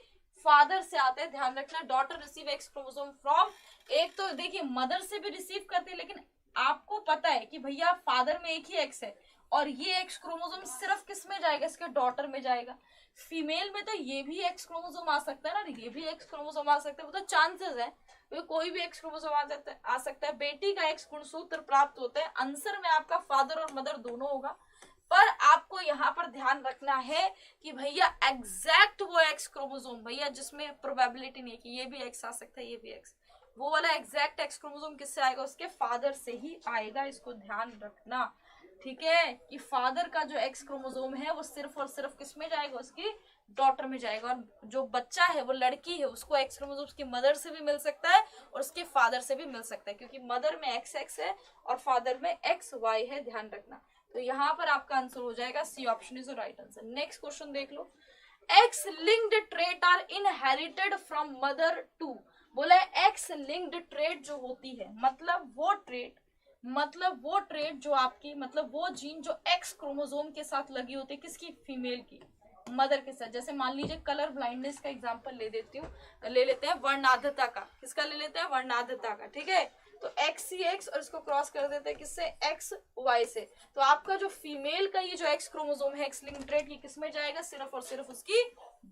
फादर से आता है। ध्यान रखना, daughter receive x chromosome from, एक तो देखिए मदर से भी रिसीव करते हैं, लेकिन आपको पता है कि भैया फादर में एक ही एक्स है, और ये एक्स क्रोमोसोम सिर्फ किस में जाएगा, इसके डॉटर में जाएगा। फीमेल में तो ये भी एक्स क्रोमोसोम आ सकता है ना, ये भी एक्स क्रोमोसोम आ सकता है, वो तो चांसेस है, तो कोई भी एक्स क्रोमोसोम आ सकता है। बेटी का एक्स गुणसूत्र प्राप्त होता है, आंसर में आपका फादर और मदर दोनों होगा। पर आपको यहाँ पर ध्यान रखना है कि भैया एग्जैक्ट वो एक्स क्रोमोसोम, भैया जिसमें प्रोबेबिलिटी नहीं है कि ये भी एक्स आ सकता है, ये भी एक्स, वो वाला एग्जैक्ट एक्स क्रोमोसोम किससे आएगा, उसके फादर से ही आएगा। इसको ध्यान रखना, ठीक है, कि फादर का जो एक्स क्रोमोसोम है वो सिर्फ और सिर्फ किस में जाएगा, उसकी डॉटर में जाएगा। और जो बच्चा है वो लड़की है, उसको एक्स क्रोमोसोम उसकी मदर से भी मिल सकता है और उसके फादर से भी मिल सकता है, क्योंकि मदर में XX है और फादर में XY है, ध्यान रखना। तो यहाँ पर आपका आंसर हो जाएगा C option is the right answer. Next question देख लो, X linked trait are inherited from mother to, बोला है एक्स लिंक्ड ट्रेट जो होती है, मतलब वो ट्रेट जो आपकी, मतलब वो जीन जो एक्स क्रोमोसोम के साथ लगी होती है, किसकी, फीमेल की, मदर के साथ। जैसे मान लीजिए कलर ब्लाइंडनेस का एग्जांपल ले लेते हैं वर्णाधता का, किसका ले लेते हैं, वर्णाधता का, ठीक है। तो XCX और इसको क्रॉस कर देते हैं किससे, XY से। तो आपका जो फीमेल का ये जो एक्स क्रोमोसोम है, एक्स लिंक्ड ट्रेट, ये किसमें जाएगा, सिर्फ और सिर्फ उसकी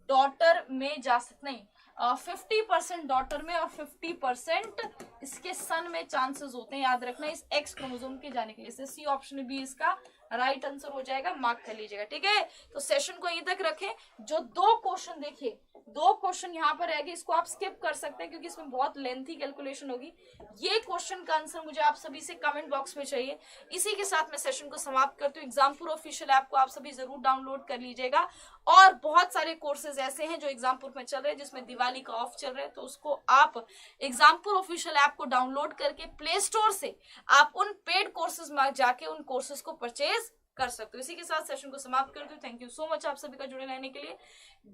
डॉटर में जा सकते, नहीं 50% डॉटर में और 50% इसके सन में चांसेस होते हैं, याद रखना, इस एक्स क्रोमोसोम के जाने के लिए। सी ऑप्शन भी इसका राइट आंसर हो जाएगा, मार्क कर लीजिएगा, ठीक है। तो सेशन को यहीं तक रखें। जो दो क्वेश्चन देखिए, दो क्वेश्चन यहाँ पर रहेंगे, इसको आप स्किप कर सकते हैं क्योंकि इसमें बहुत लेंथी कैलकुलेशन होगी। ये क्वेश्चन का आंसर मुझे आप सभी से कमेंट बॉक्स में चाहिए। इसी के साथ मैं सेशन को समाप्त करती हूँ। एग्जामपुर ऑफिशियल ऐप को आप सभी जरूर डाउनलोड कर लीजिएगा, और बहुत सारे कोर्सेज ऐसे हैं जो एग्जामपुर में चल रहे हैं, जिसमें दिवाली का ऑफ चल रहा है, तो उसको आप एग्जामपुर ऑफिशियल ऐप को डाउनलोड करके प्ले स्टोर से आप उन पेड कोर्सेज में जाके उन कोर्सेज को परचेज कर सकते हो। इसी के साथ सेशन को समाप्त करती हूँ। थैंक यू सो मच आप सभी का जुड़े रहने के लिए।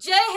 जय हिंद।